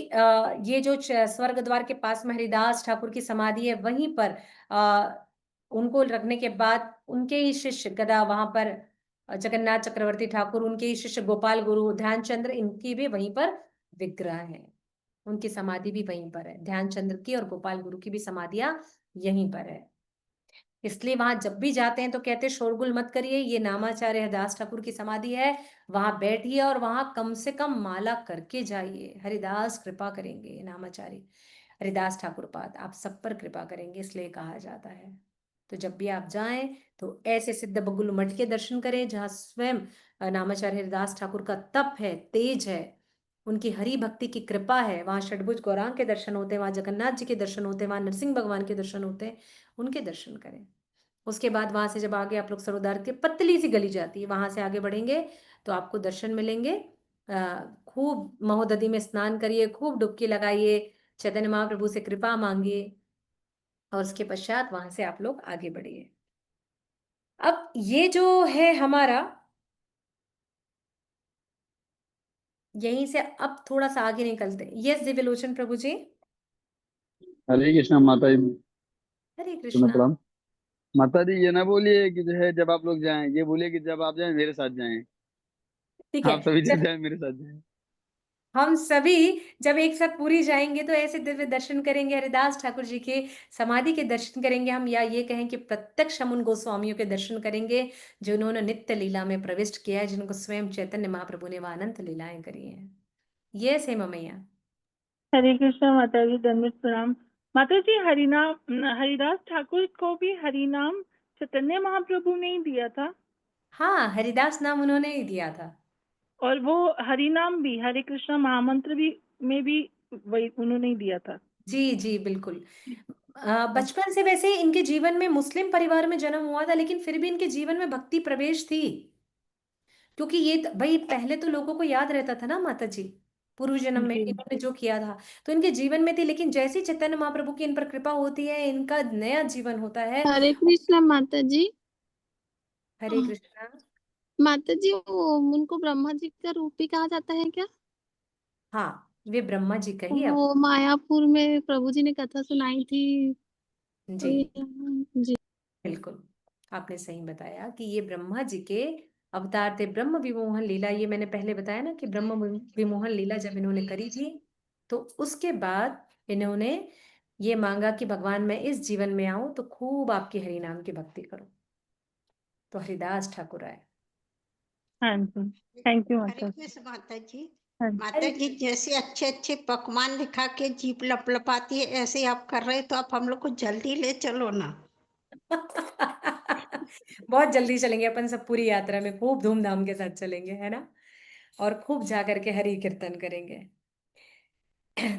ये जो स्वर्ग द्वार के पास में हरिदास ठाकुर की समाधि है, वहीं पर उनको रखने के बाद उनके ही शिष्य गदा वहां पर जगन्नाथ चक्रवर्ती ठाकुर, उनके ही शिष्य गोपाल गुरु ध्यानचंद्र, इनकी भी वहीं पर विग्रह है, उनकी समाधि भी वहीं पर है। ध्यानचंद्र की और गोपाल गुरु की भी समाधियां यहीं पर है। इसलिए वहां जब भी जाते हैं तो कहते हैं शोरगुल मत करिए, ये नामाचार्य हरिदास ठाकुर की समाधि है, वहां बैठिए और वहां कम से कम माला करके जाइए। हरिदास कृपा करेंगे, नामाचार्य हरिदास ठाकुर पाद आप सब पर कृपा करेंगे, इसलिए कहा जाता है। तो जब भी आप जाएं तो ऐसे सिद्ध बगुल मठ के दर्शन करें, जहाँ स्वयं नामाचार्य हरिदास ठाकुर का तप है, तेज है, उनकी हरि भक्ति की कृपा है। वहां षडभुज गौरांग के दर्शन होते हैं, वहां जगन्नाथ जी के दर्शन होते हैं, वहां नरसिंह भगवान के दर्शन होते हैं, उनके दर्शन करें। उसके बाद वहां से जब आगे आप लोग सरोदार की पतली सी गली जाती है, वहां से आगे बढ़ेंगे तो आपको दर्शन मिलेंगे। खूब महोदधि में स्नान करिए, खूब डुबकी लगाइए, चैतन्य महाप्रभु से कृपा मांगिए, और उसके पश्चात वहां से आप लोग आगे बढ़िए। अब ये जो है हमारा, यहीं से अब थोड़ा सा आगे निकलते हैं। यस दिव्यलोचन प्रभु जी। हरे कृष्णा माता जी। हरे तुम्हें कृष्णा। प्रणाम। माता जी ये ना बोलिए कि जो है जब आप लोग जाएं, ये बोलिए कि जब आप जाएं मेरे साथ जाएं। ठीक है। आप सभी जब जब जाएं मेरे साथ जाएं। हम सभी जब एक साथ पूरी जाएंगे तो ऐसे दिव्य दर्शन करेंगे, हरिदास ठाकुर जी के समाधि के दर्शन करेंगे हम, या ये कहें कि प्रत्यक्ष हम उन गोस्वामियों के दर्शन करेंगे जिन्होंने नित्य लीला में प्रविष्ट किया है, जिनको स्वयं चैतन्य महाप्रभु ने वह अनंत लीलाएं करी हैं। ये है ममैया। हरे कृष्णा माता जी, दंडित प्रणाम। माता जी, हरिनाम हरिदास ठाकुर को भी हरिनाम चैतन्य महाप्रभु ने ही दिया था, हाँ, हरिदास नाम उन्होंने ही दिया था। और वो हरिनाम भी, हरे कृष्णा महामंत्र भी में भी वही उन्होंने ही दिया था। जी जी बिल्कुल। बचपन से वैसे इनके जीवन में मुस्लिम परिवार में जन्म हुआ था, लेकिन फिर भी इनके जीवन में भक्ति प्रवेश थी, क्योंकि ये भाई पहले तो लोगों को याद रहता था ना माता जी, पूर्व जन्म में जी इन्होंने जो किया था तो इनके जीवन में थी, लेकिन जैसी चैतन्य महाप्रभु की इन पर कृपा होती है इनका नया जीवन होता है। हरे कृष्णा माता जी। हरे कृष्णा। माता जी, वो उनको ब्रह्मा जी का रूप भी कहा जाता है क्या? हाँ, वे ब्रह्मा जी का ही वो मायापुर में प्रभु जी ने कथा सुनाई थी। जी जी। बिल्कुल, आपने सही बताया कि ये ब्रह्मा जी के अवतार थे। ब्रह्म विमोहन लीला, ये मैंने पहले बताया ना कि ब्रह्म विमोहन लीला जब इन्होंने करी थी तो उसके बाद इन्होंने ये मांगा कि भगवान मैं इस जीवन में आऊं तो खूब आपके हरि नाम की भक्ति करूं, तो हरिदास ठाकुर आए। हाँ जी, थैंक यू हरे माता जी। कृष्ण माता जी। हाँ माता जी, जैसे अच्छे अच्छे पकवान दिखा के जीप लपलपाती है, ऐसे आप कर रहे तो आप हम लोग को जल्दी ले चलो ना। बहुत जल्दी चलेंगे अपन सब, पूरी यात्रा में खूब धूमधाम के साथ चलेंगे, है ना, और खूब जा करके हरि कीर्तन करेंगे।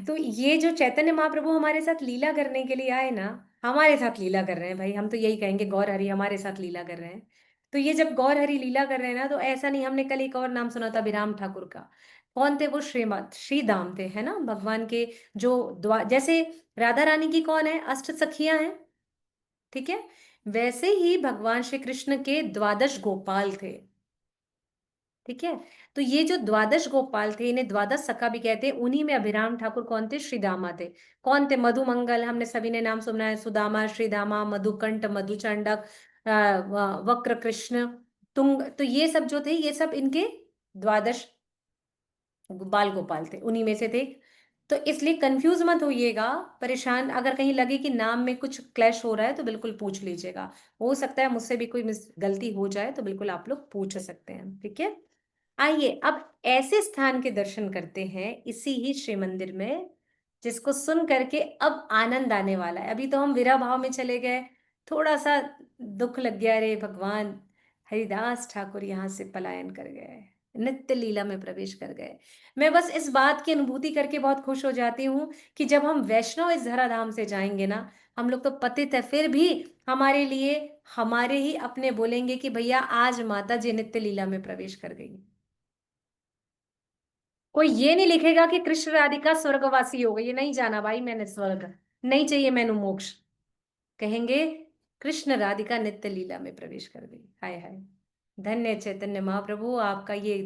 तो ये जो चैतन्य महाप्रभु हमारे साथ लीला करने के लिए आए ना, हमारे साथ लीला कर रहे हैं भाई, हम तो यही कहेंगे गौर हरि हमारे साथ लीला कर रहे हैं। तो ये जब गौर हरि लीला कर रहे हैं ना, तो ऐसा नहीं, हमने कल एक और नाम सुना था विराम ठाकुर का। कौन थे वो? श्रीमद श्री दाम थे, है ना, भगवान के जो जैसे राधा रानी की कौन है, अष्ट सखियां हैं, ठीक है, वैसे ही भगवान श्री कृष्ण के द्वादश गोपाल थे, ठीक है। तो ये जो द्वादश गोपाल थे, इन्हें द्वादश सखा भी कहते हैं। उन्हीं में अभिराम ठाकुर कौन थे? श्रीदामा थे। कौन थे? मधुमंगल, हमने सभी ने नाम सुना है, सुदामा, श्रीदामा, मधुकंठ, मधुचंडक, वक्र कृष्ण, तुंग, तो ये सब जो थे ये सब इनके द्वादश बाल गोपाल थे, उन्हीं में से थे। तो इसलिए कंफ्यूज मत होइएगा, परेशान अगर कहीं लगे कि नाम में कुछ क्लैश हो रहा है तो बिल्कुल पूछ लीजिएगा। हो सकता है मुझसे भी कोई गलती हो जाए, तो बिल्कुल आप लोग पूछ सकते हैं, ठीक है। आइए अब ऐसे स्थान के दर्शन करते हैं इसी ही श्री मंदिर में, जिसको सुन करके अब आनंद आने वाला है। अभी तो हम विरह भाव में चले गए, थोड़ा सा दुख लग गया, रे भगवान हरिदास ठाकुर यहाँ से पलायन कर गए, नित्य लीला में प्रवेश कर गए। मैं बस इस बात की अनुभूति करके बहुत खुश हो जाती हूँ कि जब हम वैष्णव इस धराधाम से जाएंगे ना, हम लोग तो पतित है, फिर भी हमारे लिए हमारे ही अपने बोलेंगे कि भैया आज माता जी नित्य लीला में प्रवेश कर गई। कोई ये नहीं लिखेगा कि कृष्ण राधिका स्वर्गवासी हो गई, ये नहीं जाना भाई मैंने स्वर्ग, नहीं चाहिए मैंने मोक्ष, कहेंगे कृष्ण राधिका नित्य लीला में प्रवेश कर गई। हाय हाय, धन्य चैतन्य महाप्रभु, आपका ये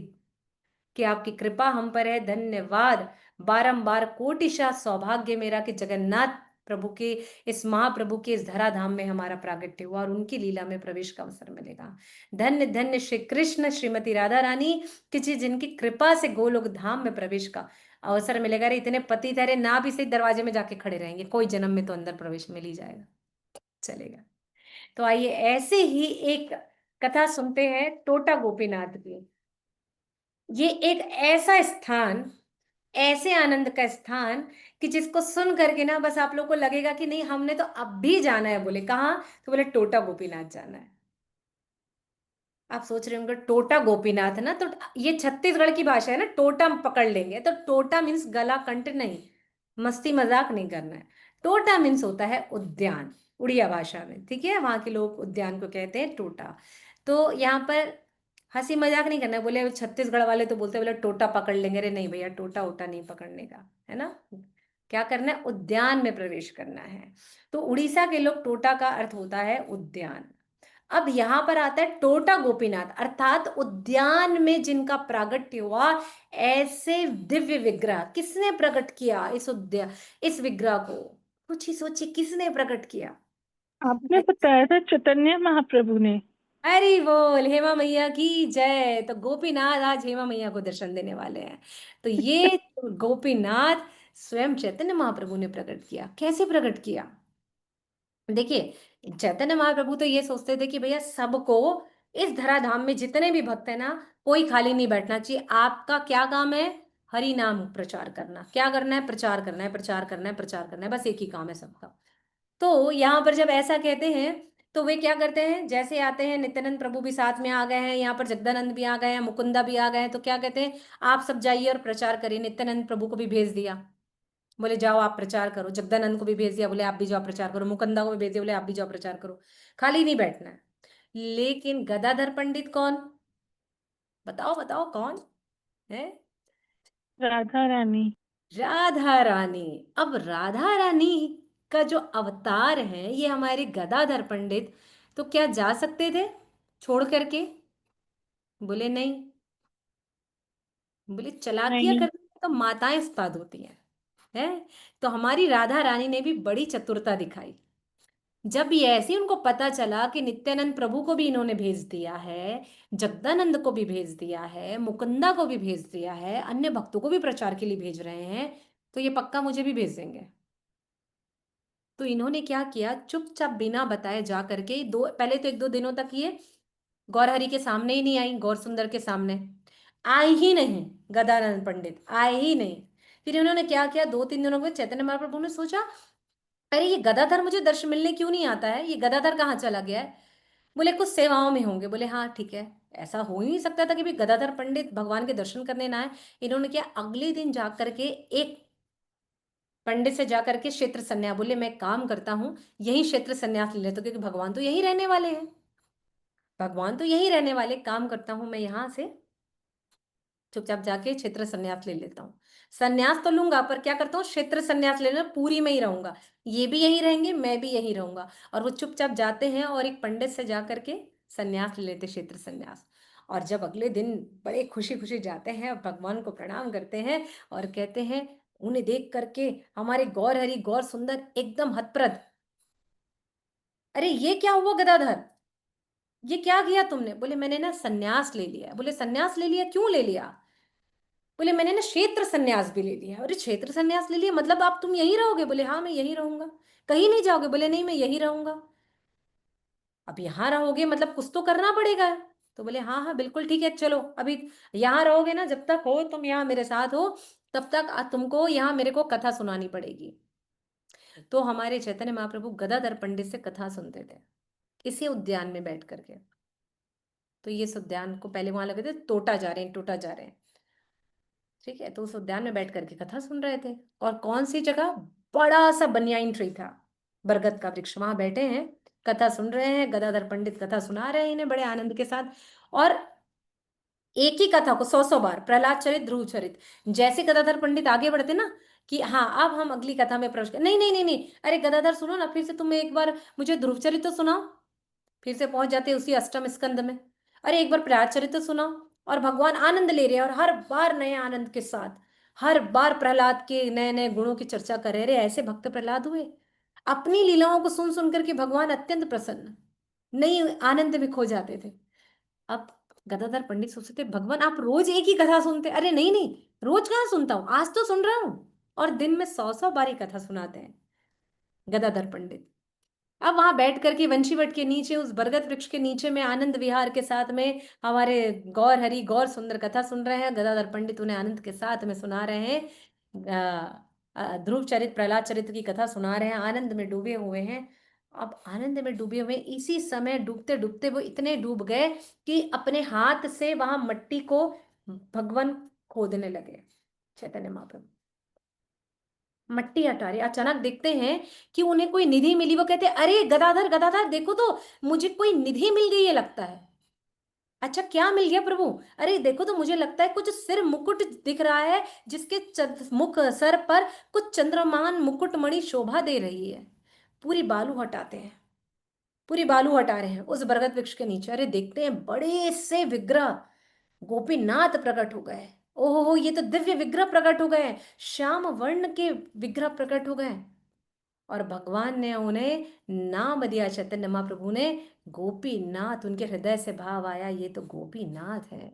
कि आपकी कृपा हम पर है, धन्यवाद। बारंबार कोटिशा सौभाग्य मेरा कि जगन्नाथ प्रभु के, इस महाप्रभु के इस धराधाम में हमारा प्रागट्य हुआ और उनकी लीला में प्रवेश का अवसर मिलेगा। धन्य धन्य श्री कृष्ण श्रीमती राधा रानी कि जिनकी कृपा से गोलोक धाम में प्रवेश का अवसर मिलेगा। रे इतने पति तेरे ना भी सही दरवाजे में जाके खड़े रहेंगे, कोई जन्म में तो अंदर प्रवेश मिल ही जाएगा, चलेगा। तो आइए ऐसे ही एक कथा सुनते हैं टोटा गोपीनाथ की। ये एक ऐसा स्थान, ऐसे आनंद का स्थान कि जिसको सुन करके ना बस आप लोग को लगेगा कि नहीं हमने तो अब भी जाना है। बोले कहाँ? तो बोले टोटा गोपीनाथ जाना है। आप सोच रहे होंगे टोटा गोपीनाथ ना, तो ये छत्तीसगढ़ की भाषा है ना, टोटा पकड़ लेंगे तो टोटा मीन्स गला कंठ नहीं, मस्ती मजाक नहीं करना है। टोटा मीन्स होता है उद्यान, उड़िया भाषा में, ठीक है, वहां के लोग उद्यान को कहते हैं टोटा। तो यहाँ पर हंसी मजाक नहीं करना है। बोले छत्तीसगढ़ वाले तो बोलते बोले टोटा पकड़ लेंगे, अरे नहीं भैया, टोटा ओटा नहीं पकड़ने का है ना, क्या करना है? उद्यान में प्रवेश करना है। तो उड़ीसा के लोग, टोटा का अर्थ होता है उद्यान। अब यहां पर आता है टोटा गोपीनाथ, अर्थात उद्यान में जिनका प्रागट्य हुआ। ऐसे दिव्य विग्रह किसने प्रकट किया? इस विग्रह को सोची सोची किसने प्रकट किया? आपने बताया था चैतन्य महाप्रभु ने। हरि बोल, हेमा मैया की जय। तो गोपीनाथ आज हेमा मैया को दर्शन देने वाले हैं। तो ये गोपीनाथ स्वयं चैतन्य महाप्रभु ने प्रकट किया। कैसे प्रकट किया? देखिए, चैतन्य महाप्रभु तो ये सोचते थे कि भैया सबको, इस धराधाम में जितने भी भक्त हैं ना, कोई खाली नहीं बैठना चाहिए। आपका क्या काम है? हरि नाम प्रचार करना। क्या करना है? प्रचार करना है, प्रचार करना है, प्रचार करना है। बस एक ही काम है सबका। तो यहाँ पर जब ऐसा कहते हैं तो वे क्या करते हैं? जैसे आते हैं, नित्यानंद प्रभु भी साथ में आ गए हैं, यहाँ पर जगदानंद भी आ गए हैं, मुकुंदा भी आ गए हैं, तो क्या कहते हैं? आप सब जाइए और प्रचार करिए। नित्यानंद प्रभु को भी भेज दिया, बोले जाओ आप प्रचार करो। जगदानंद को भी भेज दिया, बोले आप भी जाओ प्रचार करो। मुकुंदा को भी भेज दिया, बोले आप भी जाओ प्रचार करो। खाली नहीं बैठना है। लेकिन गदाधर पंडित कौन? बताओ बताओ, कौन है? राधा रानी। राधा रानी। अब राधा रानी का जो अवतार है ये हमारे गदाधर पंडित, तो क्या जा सकते थे छोड़ करके? बोले नहीं। बोले चालाकियां नहीं। करने में तो माताएं उस्ताद होती हैं। तो हमारी राधा रानी ने भी बड़ी चतुरता दिखाई। जब ये ऐसे उनको पता चला कि नित्यानंद प्रभु को भी इन्होंने भेज दिया है, जगदानंद को भी भेज दिया है, मुकुंदा को भी भेज दिया है, अन्य भक्तों को भी प्रचार के लिए भेज रहे हैं, तो ये पक्का मुझे भी भेज देंगे। तो इन्होंने क्या किया? चुपचाप बिना बताए जा करके पहले तो 1-2 दिनों तक ये गौरहरि के सामने ही नहीं आई, गौर सुंदर के सामने आए ही नहीं। गदानंद पंडित आए ही नहीं। फिर इन्होंने क्या किया? 2-3 दिनों में चैतन्य महाप्रभु ने सोचा, अरे ये गदाधर मुझे दर्शन मिलने क्यों नहीं आता है? ये गदाधर कहाँ चला गया है? बोले कुछ सेवाओं में होंगे। बोले हाँ ठीक है। ऐसा हो ही नहीं सकता था कि भी गदाधर पंडित भगवान के दर्शन करने ना आए। इन्होंने क्या, अगले दिन जाकर के एक पंडित से जाकर के क्षेत्र संन्यास, बोले मैं काम करता हूँ यही क्षेत्र संन्यास ले लेता हूँ, क्योंकि भगवान तो यही रहने वाले हैं, भगवान तो यही रहने वाले, काम करता हूं मैं यहाँ से चुपचाप जाके क्षेत्र संन्यास ले लेता हूँ। संन्यास तो लूंगा पर क्या करता हूँ, क्षेत्र संन्यास ले लेना, पूरी में ही रहूंगा, ये भी यही रहेंगे, मैं भी यही रहूंगा। और वो चुपचाप जाते हैं और एक पंडित से जा करके संन्यास ले लेते, क्षेत्र संन्यास। और जब अगले दिन बड़े खुशी खुशी जाते हैं और भगवान को प्रणाम करते हैं और कहते हैं, उन्हें देख करके हमारे गौर हरि गौर सुंदर एकदम हतप्रद, अरे ये क्या हुआ गदाधर, ये क्या किया तुमने? बोले मैंने ना संन्यास ले लिया। बोले संन्यास ले लिया, क्यों ले लिया? बोले मैंने ना क्षेत्र संन्यास भी ले लिया। अरे क्षेत्र संन्यास ले लिया मतलब आप तुम यहीं रहोगे? बोले हाँ मैं यहीं रहूंगा। कहीं नहीं जाओगे? बोले नहीं मैं यहीं रहूंगा। अब यहाँ रहोगे मतलब कुछ तो करना पड़ेगा। तो बोले हाँ हाँ बिल्कुल ठीक है, चलो अभी यहाँ रहोगे ना, जब तक हो तुम यहाँ मेरे साथ हो तब तक तुमको यहाँ मेरे को कथा सुनानी पड़ेगी। तो हमारे चैतन्य महाप्रभु गदाधर पंडित से कथा सुनते थे इसी उद्यान में बैठ करके। तो ये इस उद्यान को पहले वहां लगे थे टोटा जा रहे हैं, टोटा जा रहे हैं, ठीक है। तो उस उद्यान में बैठ करके कथा सुन रहे थे। और कौन सी जगह? बड़ा सा बनियाइन ट्री था, बरगद का वृक्ष, वहां बैठे हैं, कथा सुन रहे हैं। गदाधर पंडित कथा सुना रहे हैं इन्हें बड़े आनंद के साथ। और एक ही कथा को 100-100 बार, प्रहलाद चरित, ध्रुव चरित, जैसे गदाधर पंडित आगे बढ़ते ना कि हाँ अब हम अगली कथा में प्रवेश नहीं नहीं नहीं नहीं, अरे गदाधर सुनो ना, फिर से तुम एक बार मुझे ध्रुव चरित तो सुनाओ। फिर से पहुंच जाते उसी अष्टम स्कंद में, अरे एक बार प्रहलाद चरित्र सुनाओ। और भगवान आनंद ले रहे हैं और हर बार नए आनंद के साथ, हर बार प्रहलाद के नए नए गुणों की चर्चा कर रहे। ऐसे भक्त प्रहलाद हुए, अपनी लीलाओं को सुन सुन करके भगवान अत्यंत प्रसन्न, नई आनंद में खो जाते थे। अब गदाधर पंडित सोचते थे, भगवान आप रोज एक ही कथा सुनते? अरे नहीं नहीं, रोज कहाँ सुनता हूँ, आज तो सुन रहा हूँ। और दिन में 100-100 बारी कथा सुनाते हैं गदाधर पंडित। अब वहां बैठ करके वंशीवट के नीचे उस बरगद वृक्ष के नीचे में आनंद विहार के साथ में हमारे गौर हरि गौर सुंदर कथा सुन रहे हैं। गदाधर पंडित उन्हें आनंद के साथ में सुना रहे हैं, ध्रुव चरित प्रहलाद चरित्र की कथा सुना रहे हैं, आनंद में डूबे हुए हैं। अब आनंद में डूबे हुए इसी समय डूबते डूबते वो इतने डूब गए कि अपने हाथ से वहां मट्टी को भगवान खोदने लगे। चैतन्य महाप्रभु मट्टी हटा रहे, अचानक देखते हैं कि उन्हें कोई निधि मिली। वो कहते हैं, अरे गदाधर गदाधर देखो तो मुझे कोई निधि मिल गई है लगता है। अच्छा क्या मिल गया प्रभु? अरे देखो तो मुझे लगता है कुछ सिर मुकुट दिख रहा है, जिसके मुख सर पर कुछ चंद्रमान मुकुटमणि शोभा दे रही है। पूरी बालू हटाते हैं, पूरी बालू हटा रहे हैं उस बरगद वृक्ष के नीचे। अरे देखते हैं बड़े से विग्रह गोपीनाथ प्रकट हो गए। ओहो ये तो दिव्य विग्रह प्रकट हो गए, श्याम वर्ण के विग्रह प्रकट हो गए। और भगवान ने उन्हें नाम दिया, चैतन्य महाप्रभु ने गोपीनाथ, उनके हृदय से भाव आया ये तो गोपीनाथ है।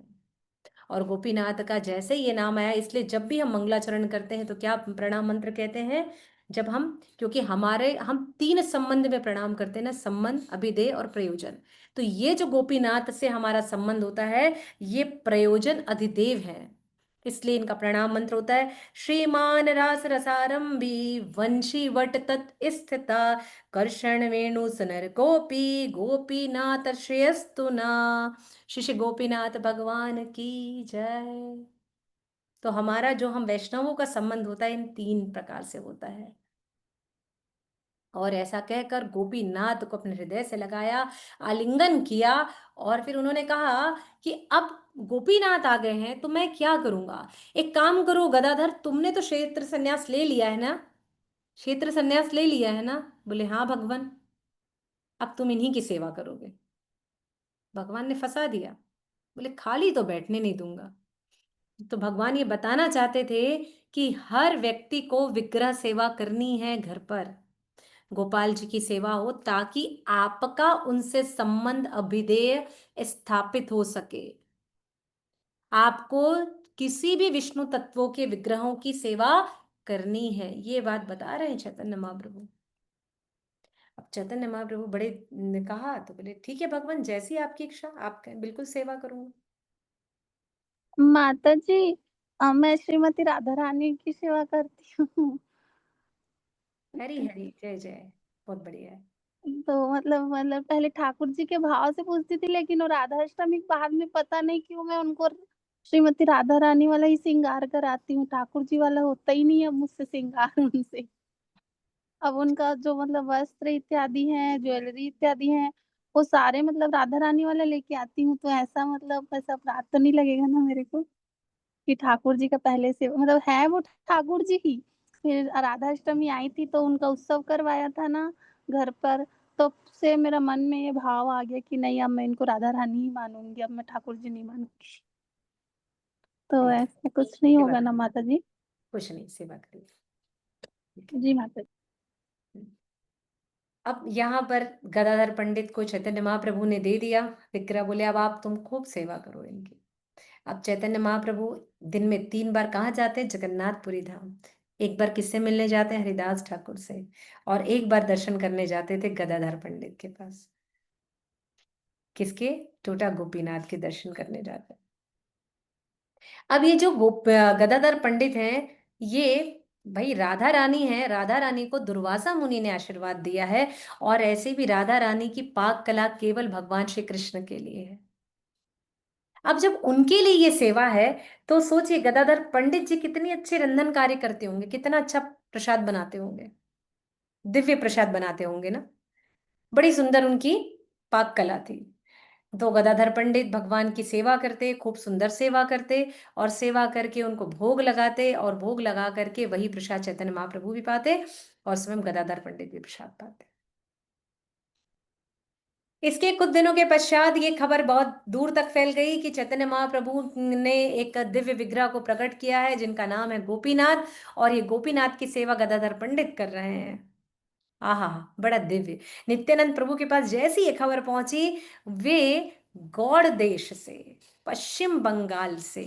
और गोपीनाथ का जैसे ये नाम आया, इसलिए जब भी हम मंगलाचरण करते हैं तो क्या प्रणाम मंत्र कहते हैं, जब हम, क्योंकि हम 3 संबंध में प्रणाम करते हैं ना, संबंध, अभिधेय और प्रयोजन। तो ये जो गोपीनाथ से हमारा संबंध होता है, ये प्रयोजन अधिदेव है, इसलिए इनका प्रणाम मंत्र होता है श्रीमान रास रसारंभी वंशी वट तत् स्थिता कर्षण वेणु सुनर गोपी गोपीनाथ श्रेयस्तु ना। श्री गोपीनाथ भगवान की जय। तो हमारा जो हम वैष्णवों का संबंध होता है इन 3 प्रकार से होता है। और ऐसा कहकर गोपीनाथ को अपने हृदय से लगाया, आलिंगन किया, और फिर उन्होंने कहा कि अब गोपीनाथ आ गए हैं तो मैं क्या करूंगा, एक काम करो गदाधर, तुमने तो क्षेत्र संन्यास ले लिया है ना, क्षेत्र संन्यास ले लिया है ना। बोले हाँ भगवान, अब तुम इन्हीं की सेवा करोगे। भगवान ने फंसा दिया, बोले खाली तो बैठने नहीं दूंगा। तो भगवान ये बताना चाहते थे कि हर व्यक्ति को विग्रह सेवा करनी है घर पर, गोपाल जी की सेवा हो, ताकि आपका उनसे संबंध अभिधेय स्थापित हो सके। आपको किसी भी विष्णु तत्वों के विग्रहों की सेवा करनी है, ये बात बता रहे हैं चैतन्य महाप्रभु। अब चैतन्य महाप्रभु बड़े ने कहा तो बोले ठीक है भगवान, जैसी आपकी इच्छा, आप बिल्कुल सेवा करूंगा। माता जी, मैं श्रीमती राधा रानी की सेवा करती हूँ। हरी हरी जय जय, बहुत बढ़िया है। तो मतलब पहले ठाकुर जी के भाव से पूछती थी, लेकिन वो राधा अष्टमी के बाद में पता नहीं क्यों मैं उनको श्रीमती राधा रानी वाला ही श्रृंगार कराती हूँ। ठाकुर जी वाला होता ही नहीं है मुझसे श्रृंगार उनसे। अब उनका जो मतलब वस्त्र इत्यादि हैं, ज्वेलरी इत्यादि हैं, वो सारे मतलब राधा रानी वाला लेके आती हूँ। तो ऐसा मतलब ऐसा अपराध तो नहीं लगेगा ना मेरे को कि ठाकुर जी का पहले से मतलब है वो ठाकुर जी ही। फिर राधा अष्टमी आई थी तो उनका उत्सव करवाया था ना घर पर, तब से मेरा मन में ये भाव आ गया कि नहीं, अब मैं इनको राधा रानी ही मानूंगी, अब मैं ठाकुर जी नहीं मानूंगी। तो ठीक है, ऐसा कुछ नहीं सेवा होगा ना करिए, माता जी? कुछ नहीं, सेवा करिए, ठीक है। जी माता जी। अब यहाँ पर गदाधर पंडित को चैतन्य महाप्रभु ने दे दिया विग्रह, बोले अब आप तुम खूब सेवा करो इनकी। अब चैतन्य महाप्रभु दिन में 3 बार कहाँ जाते हैं, जगन्नाथपुरी धाम। एक बार किससे मिलने जाते हैं, हरिदास ठाकुर से, और एक बार दर्शन करने जाते थे गदाधर पंडित के पास। किसके, टोटा गोपीनाथ के दर्शन करने जाते हैं। अब ये जो गदाधर पंडित हैं, ये भाई राधा रानी है, राधा रानी को दुर्वासा मुनि ने आशीर्वाद दिया है, और ऐसे भी राधा रानी की पाक कला केवल भगवान श्री कृष्ण के लिए है। अब जब उनके लिए ये सेवा है, तो सोचिए गदाधर पंडित जी कितनी अच्छे रंधन कार्य करते होंगे, कितना अच्छा प्रसाद बनाते होंगे, दिव्य प्रसाद बनाते होंगे ना, बड़ी सुंदर उनकी पाक कला थी। तो गदाधर पंडित भगवान की सेवा करते, खूब सुंदर सेवा करते, और सेवा करके उनको भोग लगाते, और भोग लगा करके वही प्रसाद चैतन्य महाप्रभु भी पाते, और स्वयं गदाधर पंडित भी प्रसाद पाते। इसके कुछ दिनों के पश्चात ये खबर बहुत दूर तक फैल गई कि चैतन्य महाप्रभु ने एक दिव्य विग्रह को प्रकट किया है जिनका नाम है गोपीनाथ, और ये गोपीनाथ की सेवा गदाधर पंडित कर रहे हैं। आहा, बड़ा दिव्य। नित्यानंद प्रभु के पास जैसी ये खबर पहुंची, वे गौड़ देश से, पश्चिम बंगाल से,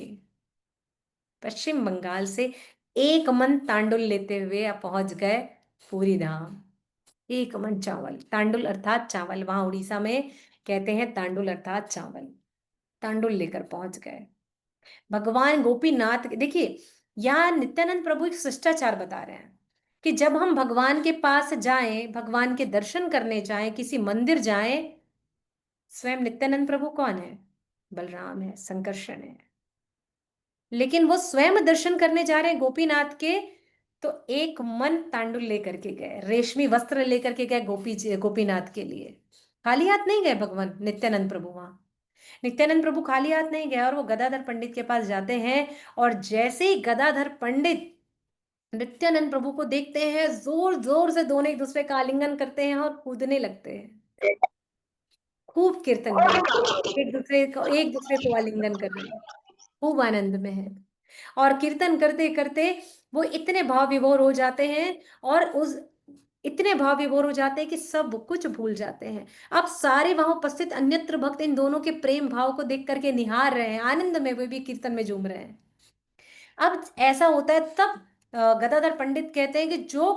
पश्चिम बंगाल से एक मन तांडुल लेते हुए पहुंच गए पूरी धाम। एक मन चावल, तांडुल अर्थात चावल, वहां उड़ीसा में कहते हैं तांडुल अर्थात चावल, तांडुल लेकर पहुंच गए। भगवान गोपीनाथ, देखिए यहाँ नित्यानंद प्रभु एक शिष्टाचार बता रहे हैं कि जब हम भगवान के पास जाएं, भगवान के दर्शन करने जाएं, किसी मंदिर जाएं, स्वयं नित्यानंद प्रभु कौन है, बलराम है, संकर्षण है, लेकिन वो स्वयं दर्शन करने जा रहे हैं गोपीनाथ के, तो एक मन तांडुल लेकर के गए, रेशमी वस्त्र लेकर के गए गोपीनाथ के लिए। खाली हाथ नहीं गए भगवान नित्यानंद प्रभु वहां, नित्यानंद प्रभु खाली हाथ नहीं गए, और वो गदाधर पंडित के पास जाते हैं, और जैसे ही गदाधर पंडित नित्यानंद प्रभु को देखते हैं, जोर जोर से दोनों एक दूसरे का आलिंगन करते हैं और कूदने लगते हैं। खूब कीर्तन हो रहा है, एक दूसरे को आलिंगन कर रहे हैं, खूब आनंद में है। और कीर्तन करते करते वो इतने भाव विभोर हो जाते हैं, और उस इतने भाव विभोर हो जाते हैं कि सब कुछ भूल जाते हैं। अब सारे वहां उपस्थित अन्यत्र भक्त इन दोनों के प्रेम भाव को देख करके निहार रहे हैं, आनंद में वे भी कीर्तन में झूम रहे हैं। अब ऐसा होता है तब गदाधर पंडित कहते हैं कि जो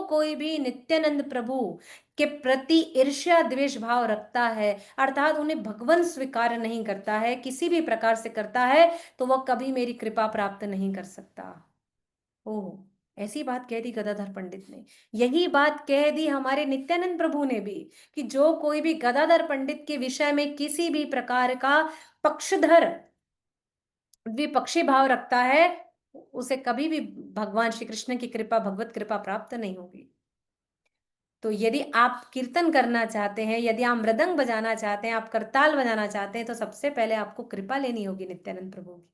कोई भी नित्यानंद प्रभु के प्रति ईर्ष्या द्वेष भाव रखता है, अर्थात उन्हें भगवान स्वीकार नहीं करता है, किसी भी प्रकार से करता है, तो वह कभी मेरी कृपा प्राप्त नहीं कर सकता। ओह, ऐसी बात कह दी गदाधर पंडित ने। यही बात कह दी हमारे नित्यानंद प्रभु ने भी, कि जो कोई भी गदाधर पंडित के विषय में किसी भी प्रकार का पक्षधर विपक्षी भाव रखता है, उसे कभी भी भगवान श्री कृष्ण की कृपा, भगवत कृपा प्राप्त नहीं होगी। तो यदि आप कीर्तन करना चाहते हैं, यदि आप मृदंग बजाना चाहते हैं, आप करताल बजाना चाहते हैं, तो सबसे पहले आपको कृपा लेनी होगी नित्यानंद प्रभु की,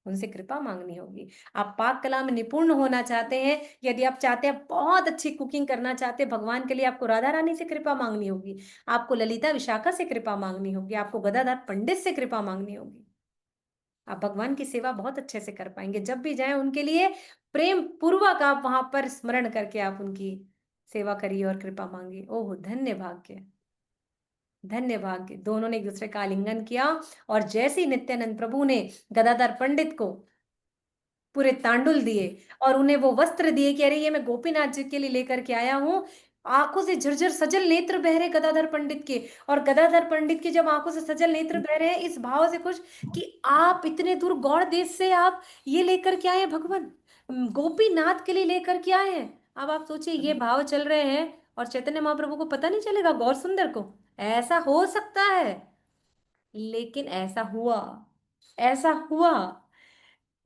उनसे कृपा मांगनी होगी। आप पाक कला में निपुण होना चाहते हैं, यदि आप चाहते हैं बहुत अच्छी कुकिंग करना चाहते हैं भगवान के लिए, आपको राधा रानी से कृपा मांगनी होगी, आपको ललिता विशाखा से कृपा मांगनी होगी, आपको गदाधर पंडित से कृपा मांगनी होगी। आप भगवान की सेवा बहुत अच्छे से कर पाएंगे। जब भी जाएं उनके लिए प्रेम पूर्वक आप वहां पर स्मरण करके आप उनकी सेवा करिए और कृपा मांगिए। ओह धन्य भाग्य, धन्य भाग्य। दोनों ने एक दूसरे का आलिंगन किया, और जैसे ही नित्यानंद प्रभु ने गदाधर पंडित को पूरे तांडुल दिए और उन्हें वो वस्त्र दिए कि अरे ये मैं गोपीनाथ जी के लिए लेकर के आया हूं, आंखों से झरझर सजल नेत्र बह रहे गदाधर पंडित के। और गदाधर पंडित के जब आंखों से सजल नेत्र बह रहे हैं, इस भाव से खुश कि आप इतने दूर गौड़ देश से आप ये लेकर के आए हैं, भगवान गोपीनाथ के लिए लेकर के आए हैं। अब आप सोचिए, ये भाव चल रहे हैं और चैतन्य महाप्रभु को पता नहीं चलेगा, गौर सुंदर को? ऐसा हो सकता है? लेकिन ऐसा हुआ, ऐसा हुआ,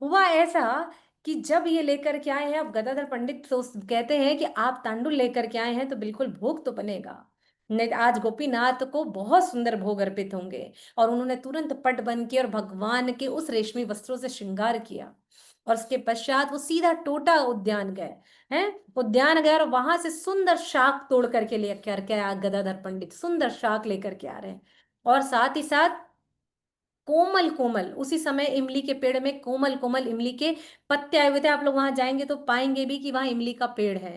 हुआ ऐसा कि जब ये लेकर के आए हैं, अब गदाधर पंडित तो कहते हैं कि आप तांडुल लेकर के आए हैं तो बिल्कुल भोग तो बनेगा, नहीं तो आज गोपीनाथ को बहुत सुंदर भोग अर्पित होंगे। और उन्होंने तुरंत पट बन किया और भगवान के उस रेशमी वस्त्रों से श्रृंगार किया, और उसके पश्चात वो सीधा टोटा उद्यान गए हैं। उद्यान गए और वहां से सुंदर शाक तोड़ करके लेकर के गदाधर पंडित सुंदर शाक लेकर के आ रहे हैं, और साथ ही साथ कोमल कोमल, उसी समय इमली के पेड़ में कोमल कोमल इमली के पत्ते आए हुए थे। आप लोग वहां जाएंगे तो पाएंगे भी कि वहां इमली का पेड़ है।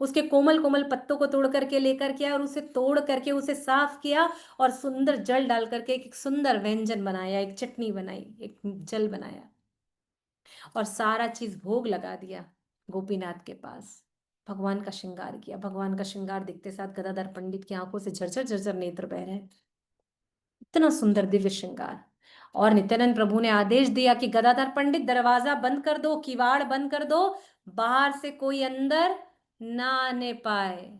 उसके कोमल कोमल पत्तों को तोड़ करके लेकर के और उसे तोड़ करके उसे साफ किया, और सुंदर जल डाल करके एक सुंदर व्यंजन बनाया, एक चटनी बनाई, एक जल बनाया, और सारा चीज भोग लगा दिया गोपीनाथ के पास। भगवान का श्रृंगार किया। भगवान का श्रृंगार देखते साथ गदाधर पंडित की आंखों से झरझर झरझर नेत्र बह रहे हैं। इतना सुंदर दिव्य श्रृंगार। और नित्यानंद प्रभु ने आदेश दिया कि गदाधर पंडित दरवाजा बंद कर दो, किवाड़ बंद कर दो, बाहर से कोई अंदर ना आने पाए।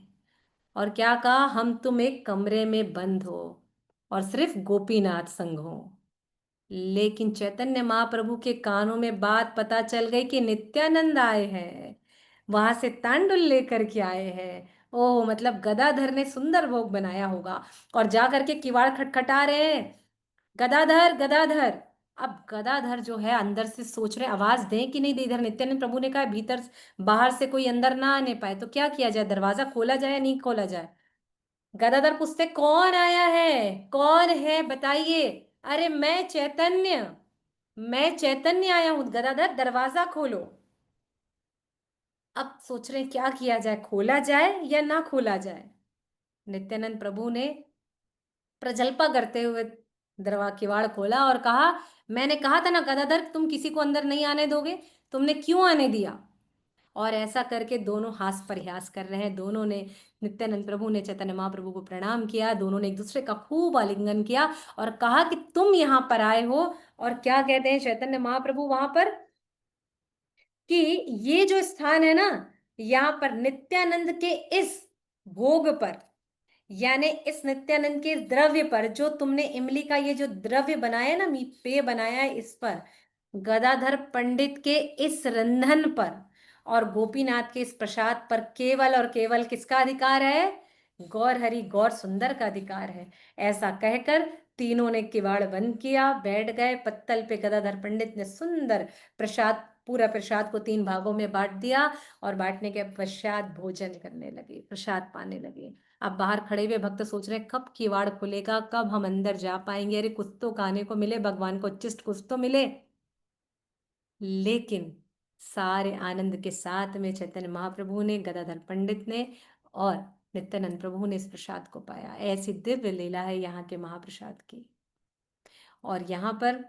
और क्या कहा, हम तुम एक कमरे में बंद हो और सिर्फ गोपीनाथ संग हो। लेकिन चैतन्य महाप्रभु के कानों में बात पता चल गई कि नित्यानंद आए हैं, वहां से तांडुल लेकर के आए हैं। ओह, मतलब गदाधर ने सुंदर भोग बनाया होगा। और जा करके किवाड़ खटखटा रहे हैं, गदाधर गदाधर। अब गदाधर जो है अंदर से सोच रहे आवाज दें कि नहीं दे। इधर नित्यानंद प्रभु ने कहा भीतर बाहर से कोई अंदर ना आने पाए, तो क्या किया जाए, दरवाजा खोला जाए या नहीं खोला जाए? गदाधर पूछते कौन आया है, कौन है बताइए। अरे मैं चैतन्य आया हूं, गदाधर दरवाजा खोलो। अब सोच रहे क्या किया जाए, खोला जाए या ना खोला जाए। नित्यानंद प्रभु ने प्रजल्पा करते हुए किवाड़ खोला और कहा, मैंने कहा था ना गदाधर, तुम किसी को अंदर नहीं आने दोगे, तुमने क्यों आने दिया? और ऐसा करके दोनों हास प्रयास कर रहे हैं। दोनों ने, नित्यानंद प्रभु ने चैतन्य महाप्रभु को प्रणाम किया, दोनों ने एक दूसरे का खूब आलिंगन किया और कहा कि तुम यहाँ पर आए हो। और क्या कहते हैं चैतन्य महाप्रभु वहां पर, कि ये जो स्थान है ना, यहाँ पर नित्यानंद के इस भोग पर, यानी इस नित्यानंद के द्रव्य पर, जो तुमने इमली का ये जो द्रव्य बनाया ना, पेय बनाया है, इस पर, गदाधर पंडित के इस रंधन पर और गोपीनाथ के इस प्रसाद पर केवल और केवल किसका अधिकार है? गौर हरि गौर सुंदर का अधिकार है। ऐसा कहकर तीनों ने किवाड़ बंद किया, बैठ गए पत्तल पे। गदाधर पंडित ने सुंदर प्रसाद, पूरा प्रसाद को 3 भागों में बांट दिया, और बांटने के पश्चात भोजन करने लगे, प्रसाद पाने लगे। अब बाहर खड़े हुए भक्त सोच रहे कब किवाड़ खुलेगा, कब हम अंदर जा पाएंगे, अरे कुछ तो खाने को मिले, भगवान को उच्चिष्ट कुछ तो मिले। लेकिन सारे आनंद के साथ में चैतन्य महाप्रभु ने, गदाधर पंडित ने और नित्यानंद प्रभु ने इस प्रसाद को पाया। ऐसी दिव्य लीला है यहाँ के महाप्रसाद की। और यहाँ पर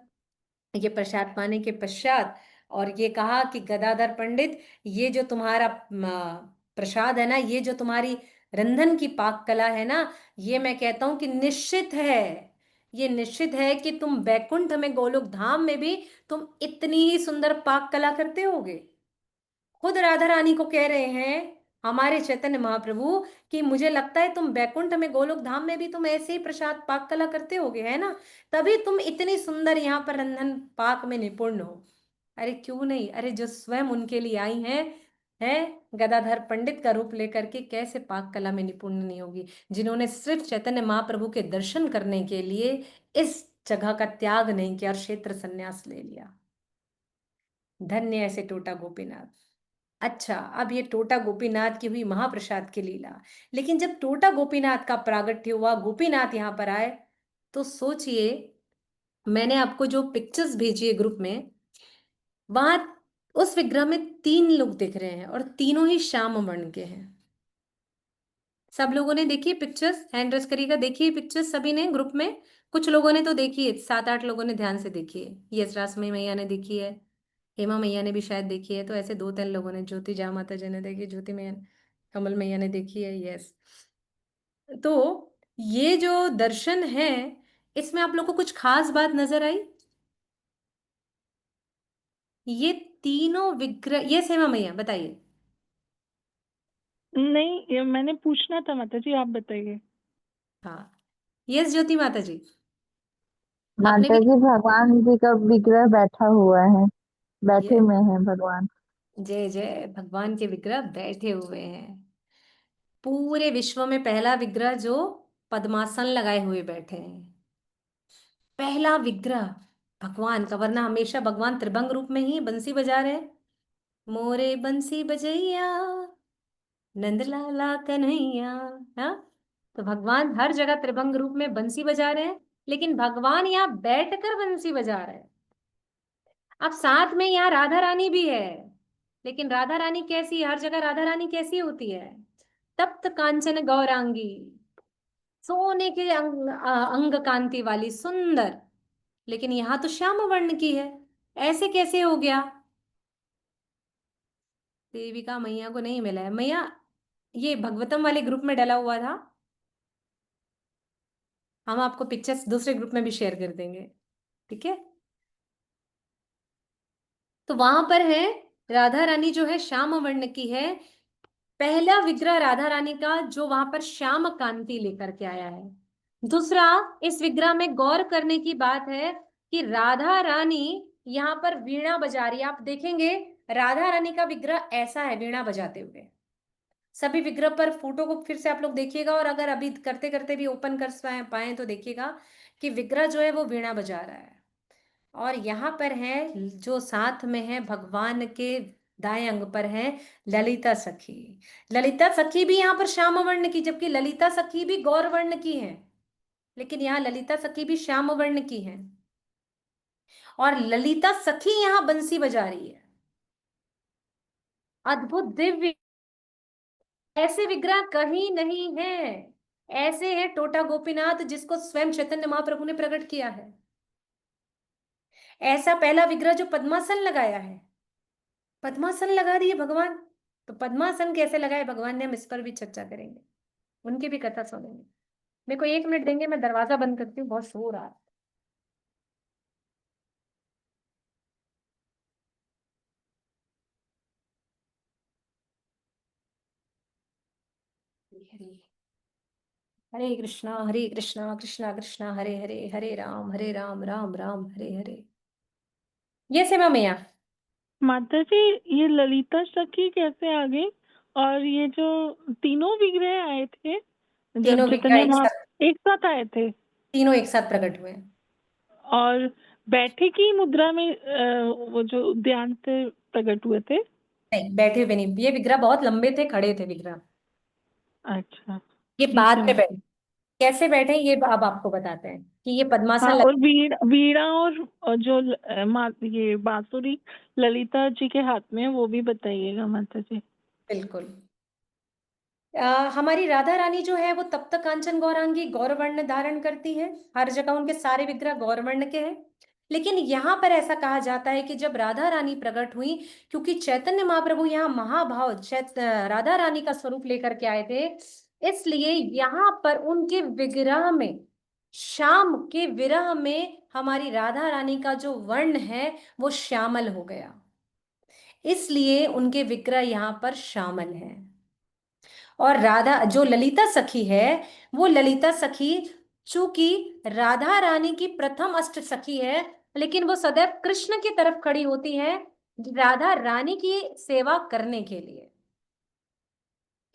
ये प्रसाद पाने के पश्चात और ये कहा कि गदाधर पंडित, ये जो तुम्हारा प्रसाद है ना, ये जो तुम्हारी रंधन की पाक कला है ना, ये मैं कहता हूं कि निश्चित है, ये निश्चित है कि तुम बैकुंठ में, गोलोक धाम में भी तुम इतनी ही सुंदर पाक कला करते होगे। खुद राधा रानी को कह रहे हैं हमारे चैतन्य महाप्रभु कि मुझे लगता है तुम बैकुंठ में, गोलोक धाम में भी तुम ऐसे ही प्रसाद पाक कला करते होगे, है ना, तभी तुम इतनी सुंदर यहाँ पर रंधन पाक में निपुण हो। अरे क्यों नहीं, अरे जो स्वयं उनके लिए आई हैं गदाधर पंडित का रूप लेकर के, कैसे पाक कला में निपुण नहीं होगी, जिन्होंने सिर्फ चैतन्य महाप्रभु के दर्शन करने के लिए इस जगह का त्याग नहीं किया और क्षेत्र संन्यास ले लिया। धन्य ऐसे टोटा गोपीनाथ। अच्छा, अब ये टोटा गोपीनाथ की हुई महाप्रसाद की लीला। लेकिन जब टोटा गोपीनाथ का प्रागट्य हुआ, गोपीनाथ यहाँ पर आए, तो सोचिए, मैंने आपको जो पिक्चर्स भेजी है ग्रुप में, वहां उस विग्रह में 3 लोग दिख रहे हैं और तीनों ही श्याम वर्ण के हैं। सब लोगों ने देखी पिक्चर्स? हैंड रेस करिएगा, देखिए पिक्चर्स सभी ने ग्रुप में। कुछ लोगों ने तो देखी है, 7-8 लोगों ने ध्यान से देखी है। यस, रासमई मैया ने देखी है, हेमा मैया ने भी शायद देखी है, तो ऐसे 2-3 लोगों ने, ज्योति जा माता जी ने देखी, ज्योति मैया, कमल मैया ने देखी है। यस, तो ये जो दर्शन है, इसमें आप लोग को कुछ खास बात नजर आई? ये तीनों विग्रह, ये हेमा मैया बताइए। नहीं, ये मैंने पूछना था माता जी, आप बताइए। हाँ, यस ज्योति माता जी, आपने माता भी? जी भगवान जी का विग्रह बैठा हुआ है, बैठे ये हुए हैं भगवान। जय जय, भगवान के विग्रह बैठे हुए हैं। पूरे विश्व में पहला विग्रह जो पद्मासन लगाए हुए बैठे हैं, पहला विग्रह भगवान का। वरना हमेशा भगवान त्रिभंग रूप में ही बंसी बजा रहे, मोरे बंसी बजैया नंदलाला कन्हैया। हाँ, तो भगवान हर जगह त्रिभंग रूप में बंसी बजा रहे हैं, लेकिन भगवान यहाँ बैठकर बंसी बजा रहे हैं। अब साथ में यहाँ राधा रानी भी है, लेकिन राधा रानी कैसी, हर जगह राधा रानी कैसी होती है? तप्त कांचन गौरांगी, सोने के अंग कांति वाली, सुंदर। लेकिन यहाँ तो श्याम वर्ण की है, ऐसे कैसे हो गया? देविका मैया को नहीं मिला है। मैया, ये भगवतम वाले ग्रुप में डला हुआ था, हम आपको पिक्चर्स दूसरे ग्रुप में भी शेयर कर देंगे, ठीक है? तो वहां पर है राधा रानी जो है श्याम वर्ण की है। पहला विग्रह राधा रानी का जो वहां पर श्याम कांति लेकर के आया है। दूसरा, इस विग्रह में गौर करने की बात है कि राधा रानी यहाँ पर वीणा बजा रही है। आप देखेंगे राधा रानी का विग्रह ऐसा है, वीणा बजाते हुए। सभी विग्रह पर फोटो को फिर से आप लोग देखिएगा, और अगर अभी करते करते भी ओपन कर पाए तो देखिएगा कि विग्रह जो है वो वीणा बजा रहा है। और यहाँ पर है जो साथ में है भगवान के दाएं अंग पर है ललिता सखी। ललिता सखी भी यहाँ पर श्याम वर्ण की, जबकि ललिता सखी भी गौर वर्ण की है, लेकिन यहाँ ललिता सखी भी श्याम वर्ण की है। और ललिता सखी यहाँ बंसी बजा रही है। अद्भुत दिव्य, ऐसे विग्रह कहीं नहीं है। ऐसे है टोटा गोपीनाथ, जिसको स्वयं चैतन्य महाप्रभु ने प्रकट किया है। ऐसा पहला विग्रह जो पद्मासन लगाया है, पद्मासन लगा दिए भगवान। तो पद्मासन कैसे लगाए भगवान ने, हम इस पर भी चर्चा करेंगे, उनकी भी कथा सुनेंगे। मेरे को 1 मिनट देंगे, मैं दरवाजा बंद करती हूँ, बहुत शोर आ रहा है। हरे हरे कृष्णा कृष्णा कृष्णा हरे हरे, हरे राम राम राम हरे हरे। ये सेवा मैया। माता जी, ये ललिता सखी कैसे आ गई? और ये जो तीनों विग्रह आए थे, जब तीनों विग्रह चैतन्य एक साथ आए थे, तीनों एक साथ प्रकट हुए। और बैठे की मुद्रा में वो जो ध्यान से प्रकट हुए थे? नहीं, बैठे हुए नहीं, ये विग्रह बहुत लंबे थे, खड़े थे विग्रह। अच्छा, ये ठीक बाद है में माता बैठे, जी। कैसे बैठे ये अब आपको बताते हैं कि ये पद्मासन हाँ, और वीणा और जो ये बांसुरी ललिता जी के हाथ में है, वो भी बताइएगा माता जी। बिल्कुल। हमारी राधा रानी जो है वो तब तक कांचन गौरांगी गौरवर्ण धारण करती है, हर जगह उनके सारे विग्रह गौरवर्ण के हैं। लेकिन यहाँ पर ऐसा कहा जाता है कि जब राधा रानी प्रकट हुई, क्योंकि चैतन्य महाप्रभु यहाँ महाभाव राधा रानी का स्वरूप लेकर के आए थे, इसलिए यहाँ पर उनके विग्रह में, श्याम के विरह में हमारी राधा रानी का जो वर्ण है वो श्यामल हो गया, इसलिए उनके विग्रह यहाँ पर शामल है। और राधा जो ललिता सखी है, वो ललिता सखी चूंकि राधा रानी की प्रथम अष्ट सखी है, लेकिन वो सदैव कृष्ण की तरफ खड़ी होती है राधा रानी की सेवा करने के लिए,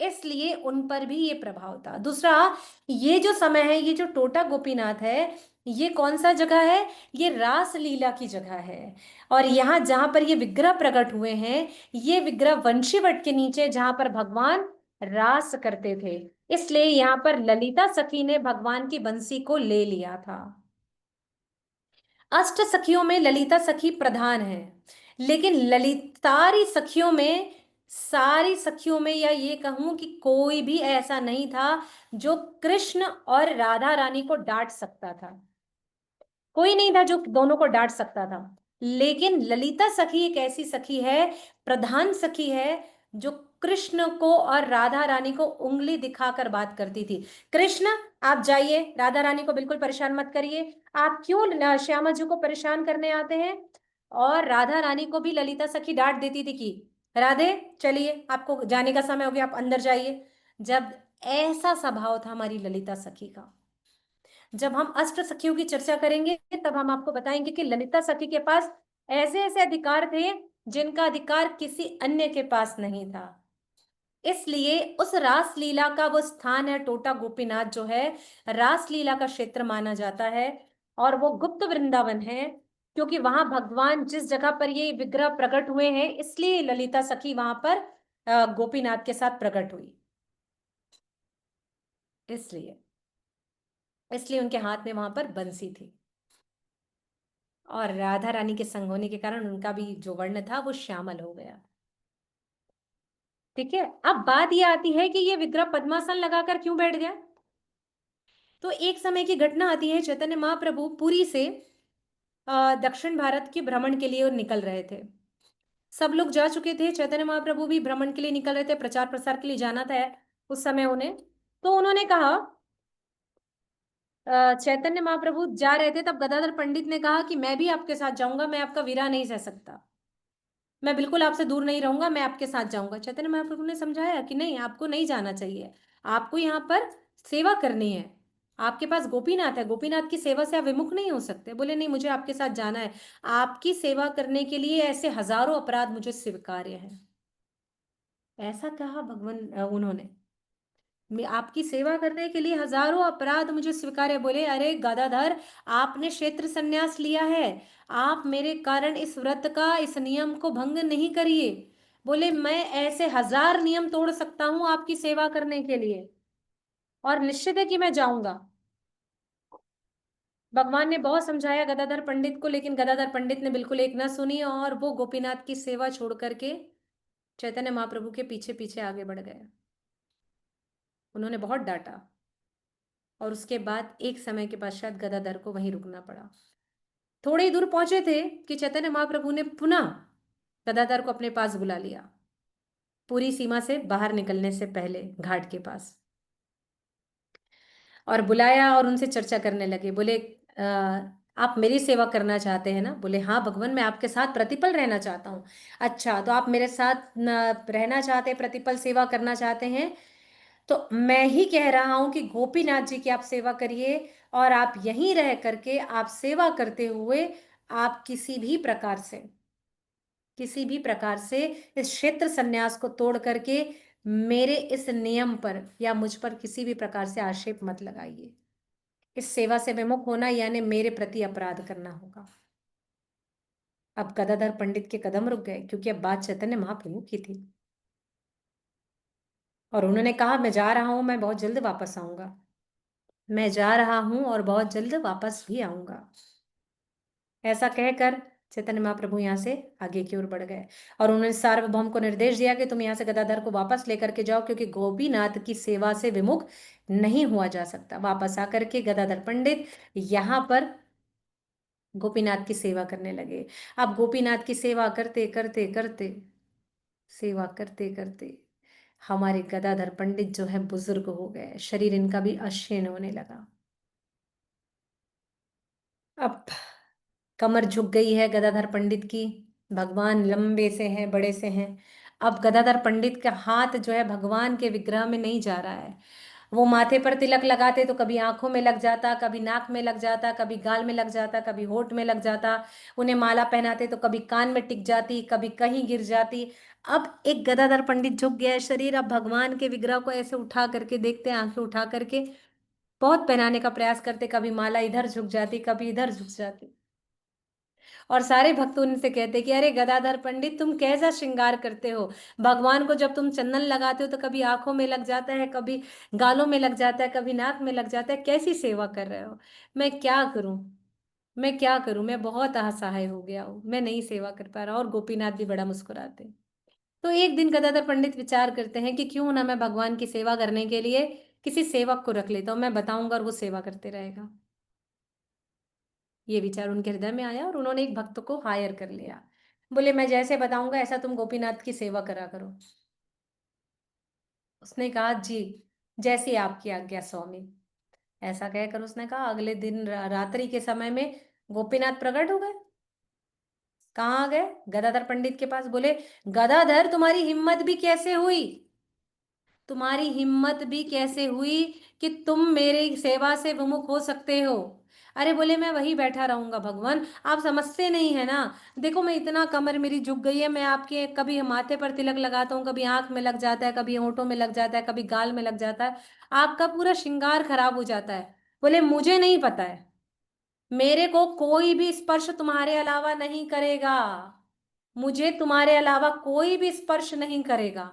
इसलिए उन पर भी ये प्रभाव था। दूसरा, ये जो समय है, ये जो टोटा गोपीनाथ है, ये कौन सा जगह है? ये रास लीला की जगह है। और यहाँ जहां पर ये विग्रह प्रकट हुए हैं, ये विग्रह वंशीवट के नीचे जहां पर भगवान रास करते थे, इसलिए यहाँ पर ललिता सखी ने भगवान की बंसी को ले लिया था। अष्ट सखियों में ललिता सखी प्रधान है, लेकिन ललितारी सखियों में, सारी सखियों में, या ये कहूं कि कोई भी ऐसा नहीं था जो कृष्ण और राधा रानी को डांट सकता था, कोई नहीं था जो दोनों को डांट सकता था। लेकिन ललिता सखी एक ऐसी सखी है, प्रधान सखी है, जो कृष्ण को और राधा रानी को उंगली दिखाकर बात करती थी। कृष्ण, आप जाइए, राधा रानी को बिल्कुल परेशान मत करिए, आप क्यों श्यामा जी को परेशान करने आते हैं? और राधा रानी को भी ललिता सखी डांट देती थी कि राधे चलिए, आपको जाने का समय हो गया, आप अंदर जाइए। जब ऐसा स्वभाव था हमारी ललिता सखी का। जब हम अष्ट सखियों की चर्चा करेंगे तब हम आपको बताएंगे कि ललिता सखी के पास ऐसे ऐसे अधिकार थे जिनका अधिकार किसी अन्य के पास नहीं था। इसलिए उस रास लीला का वो स्थान है, टोटा गोपीनाथ जो है रास लीला का क्षेत्र माना जाता है, और वो गुप्त वृंदावन है, क्योंकि वहां भगवान जिस जगह पर ये विग्रह प्रकट हुए हैं, इसलिए ललिता सखी वहां पर गोपीनाथ के साथ प्रकट हुई। इसलिए इसलिए उनके हाथ में वहां पर बंसी थी, और राधा रानी के संग होने के कारण उनका भी जो वर्ण था वो श्यामल हो गया। ठीक है, अब बात ये आती है कि ये विग्रह पद्मासन लगाकर क्यों बैठ गया। तो एक समय की घटना आती है, चैतन्य महाप्रभु पुरी से दक्षिण भारत के भ्रमण के लिए निकल रहे थे। सब लोग जा चुके थे, चैतन्य महाप्रभु भी भ्रमण के लिए निकल रहे थे, प्रचार प्रसार के लिए जाना था उस समय उन्हें। तो उन्होंने कहा, चैतन्य महाप्रभु जा रहे थे, तब गदाधर पंडित ने कहा कि मैं भी आपके साथ जाऊंगा, मैं आपका विरह नहीं सह सकता, मैं बिल्कुल आपसे दूर नहीं रहूंगा, मैं आपके साथ जाऊंगा। चैतन्य महाप्रभु ने समझाया कि नहीं, आपको नहीं जाना चाहिए, आपको यहाँ पर सेवा करनी है, आपके पास गोपीनाथ है, गोपीनाथ की सेवा से आप विमुख नहीं हो सकते। बोले नहीं, मुझे आपके साथ जाना है, आपकी सेवा करने के लिए ऐसे हजारों अपराध मुझे स्वीकार्य है। ऐसा कहा भगवान उन्होंने, मैं आपकी सेवा करने के लिए हजारों अपराध मुझे स्वीकार्य। बोले अरे गदाधर, आपने क्षेत्र संन्यास लिया है, आप मेरे कारण इस व्रत का, इस नियम को भंग नहीं करिए। बोले मैं ऐसे 1000 नियम तोड़ सकता हूं आपकी सेवा करने के लिए, और निश्चित है कि मैं जाऊंगा। भगवान ने बहुत समझाया गदाधर पंडित को, लेकिन गदाधर पंडित ने बिल्कुल एक न सुनी, और वो गोपीनाथ की सेवा छोड़ करके चैतन्य महाप्रभु के पीछे पीछे आगे बढ़ गए। उन्होंने बहुत डांटा, और उसके बाद एक समय के पश्चात गदाधर को वहीं रुकना पड़ा। थोड़ी दूर पहुंचे थे कि चैतन्य महाप्रभु ने पुनः गदाधर को अपने पास बुला लिया, पूरी सीमा से बाहर निकलने से पहले घाट के पास, और बुलाया और उनसे चर्चा करने लगे। बोले आप मेरी सेवा करना चाहते हैं ना? बोले हाँ भगवान, मैं आपके साथ प्रतिपल रहना चाहता हूँ। अच्छा, तो आप मेरे साथ रहना चाहते हैं, प्रतिपल सेवा करना चाहते हैं, तो मैं ही कह रहा हूं कि गोपीनाथ जी की आप सेवा करिए, और आप यहीं रह करके आप सेवा करते हुए आप किसी भी प्रकार से इस क्षेत्र संन्यास को तोड़ करके मेरे इस नियम पर या मुझ पर किसी भी प्रकार से आक्षेप मत लगाइए। इस सेवा से विमुख होना यानी मेरे प्रति अपराध करना होगा। अब गदाधर पंडित के कदम रुक गए, क्योंकि अब बात चैतन्य महाप्रभु की थी, और उन्होंने कहा मैं जा रहा हूं, मैं बहुत जल्द वापस आऊंगा। मैं जा रहा हूं और बहुत जल्द वापस भी आऊंगा। ऐसा कहकर चैतन्य महाप्रभु यहाँ से आगे की ओर बढ़ गए और उन्होंने सार्वभौम को निर्देश दिया कि तुम यहाँ से गदाधर को वापस लेकर के जाओ, क्योंकि गोपीनाथ की सेवा से विमुख नहीं हुआ जा सकता। वापस आकर के गदाधर पंडित यहाँ पर गोपीनाथ की सेवा करने लगे। अब गोपीनाथ की सेवा करते करते करते सेवा करते करते हमारे गदाधर पंडित जो है बुजुर्ग हो गए, शरीर इनका भी अक्षीण होने लगा। अब कमर झुक गई है गदाधर पंडित की, भगवान लंबे से हैं, बड़े से हैं। अब गदाधर पंडित का हाथ जो है भगवान के विग्रह में नहीं जा रहा है। वो माथे पर तिलक लगाते तो कभी आंखों में लग जाता, कभी नाक में लग जाता, कभी गाल में लग जाता, कभी होठ में लग जाता। उन्हें माला पहनाते तो कभी कान में टिक जाती, कभी कहीं गिर जाती। अब एक गदाधर पंडित झुक गया है शरीर, अब भगवान के विग्रह को ऐसे उठा करके देखते, आंखें उठा करके बहुत पहनाने का प्रयास करते, कभी माला इधर झुक जाती, कभी इधर झुक जाती। और सारे भक्त उनसे कहते कि अरे गदाधर पंडित, तुम कैसा श्रृंगार करते हो? भगवान को जब तुम चंदन लगाते हो तो कभी आंखों में लग जाता है, कभी गालों में लग जाता है, कभी नाक में लग जाता है, कैसी सेवा कर रहे हो? मैं क्या करूं, मैं क्या करूं, मैं बहुत असहाय हो गया हूं, मैं नहीं सेवा कर पा रहा। और गोपीनाथ भी बड़ा मुस्कुराते। तो एक दिन गदाधर पंडित विचार करते हैं कि क्यों ना मैं भगवान की सेवा करने के लिए किसी सेवक को रख लेता हूँ, मैं बताऊंगा और वो सेवा करते रहेगा। ये विचार उनके हृदय में आया और उन्होंने एक भक्त को हायर कर लिया। बोले मैं जैसे बताऊंगा ऐसा तुम गोपीनाथ की सेवा करा करो। उसने कहा जी, जैसी आपकी आज्ञा स्वामी। ऐसा कहकर उसने कहा अगले दिन रात्रि के समय में गोपीनाथ प्रकट हो गए। कहाँ आ गए? गदाधर पंडित के पास। बोले गदाधर, तुम्हारी हिम्मत भी कैसे हुई, तुम्हारी हिम्मत भी कैसे हुई कि तुम मेरी सेवा से विमुख हो सकते हो? अरे बोले मैं वही बैठा रहूंगा भगवान, आप समझते नहीं है ना। देखो मैं इतना, कमर मेरी झुक गई है, मैं आपके कभी माथे पर तिलक लगाता हूँ, कभी आंख में लग जाता है, कभी होंठों में लग जाता है, कभी गाल में लग जाता है, आपका पूरा श्रृंगार खराब हो जाता है। बोले मुझे नहीं पता है, मेरे को कोई भी स्पर्श तुम्हारे अलावा नहीं करेगा, मुझे तुम्हारे अलावा कोई भी स्पर्श नहीं करेगा,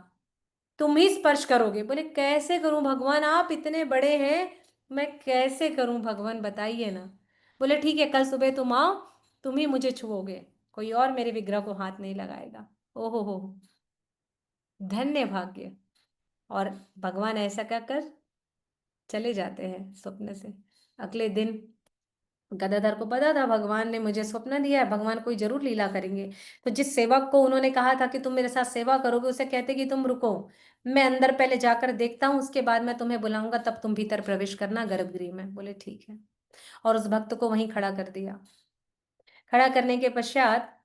तुम ही स्पर्श करोगे। बोले कैसे करूं भगवान, आप इतने बड़े हैं, मैं कैसे करूं भगवान, बताइए ना। बोले ठीक है, कल सुबह तुम आओ, तुम ही मुझे छुओगे, कोई और मेरे विग्रह को हाथ नहीं लगाएगा। ओहो हो, धन्य भाग्य। और भगवान ऐसा कहकर चले जाते हैं स्वप्न से। अगले दिन गदाधर को पता था भगवान ने मुझे स्वप्न दिया है, भगवान कोई जरूर लीला करेंगे। तो जिस सेवक को उन्होंने कहा था कि तुम मेरे साथ सेवा करोगे, उसे कहते कि तुम रुको, मैं अंदर पहले जाकर देखता हूँ, उसके बाद मैं तुम्हें बुलाऊंगा, तब तुम भीतर प्रवेश करना गर्भगृह में। बोले ठीक है। और उस भक्त को वहीं खड़ा कर दिया। खड़ा करने के पश्चात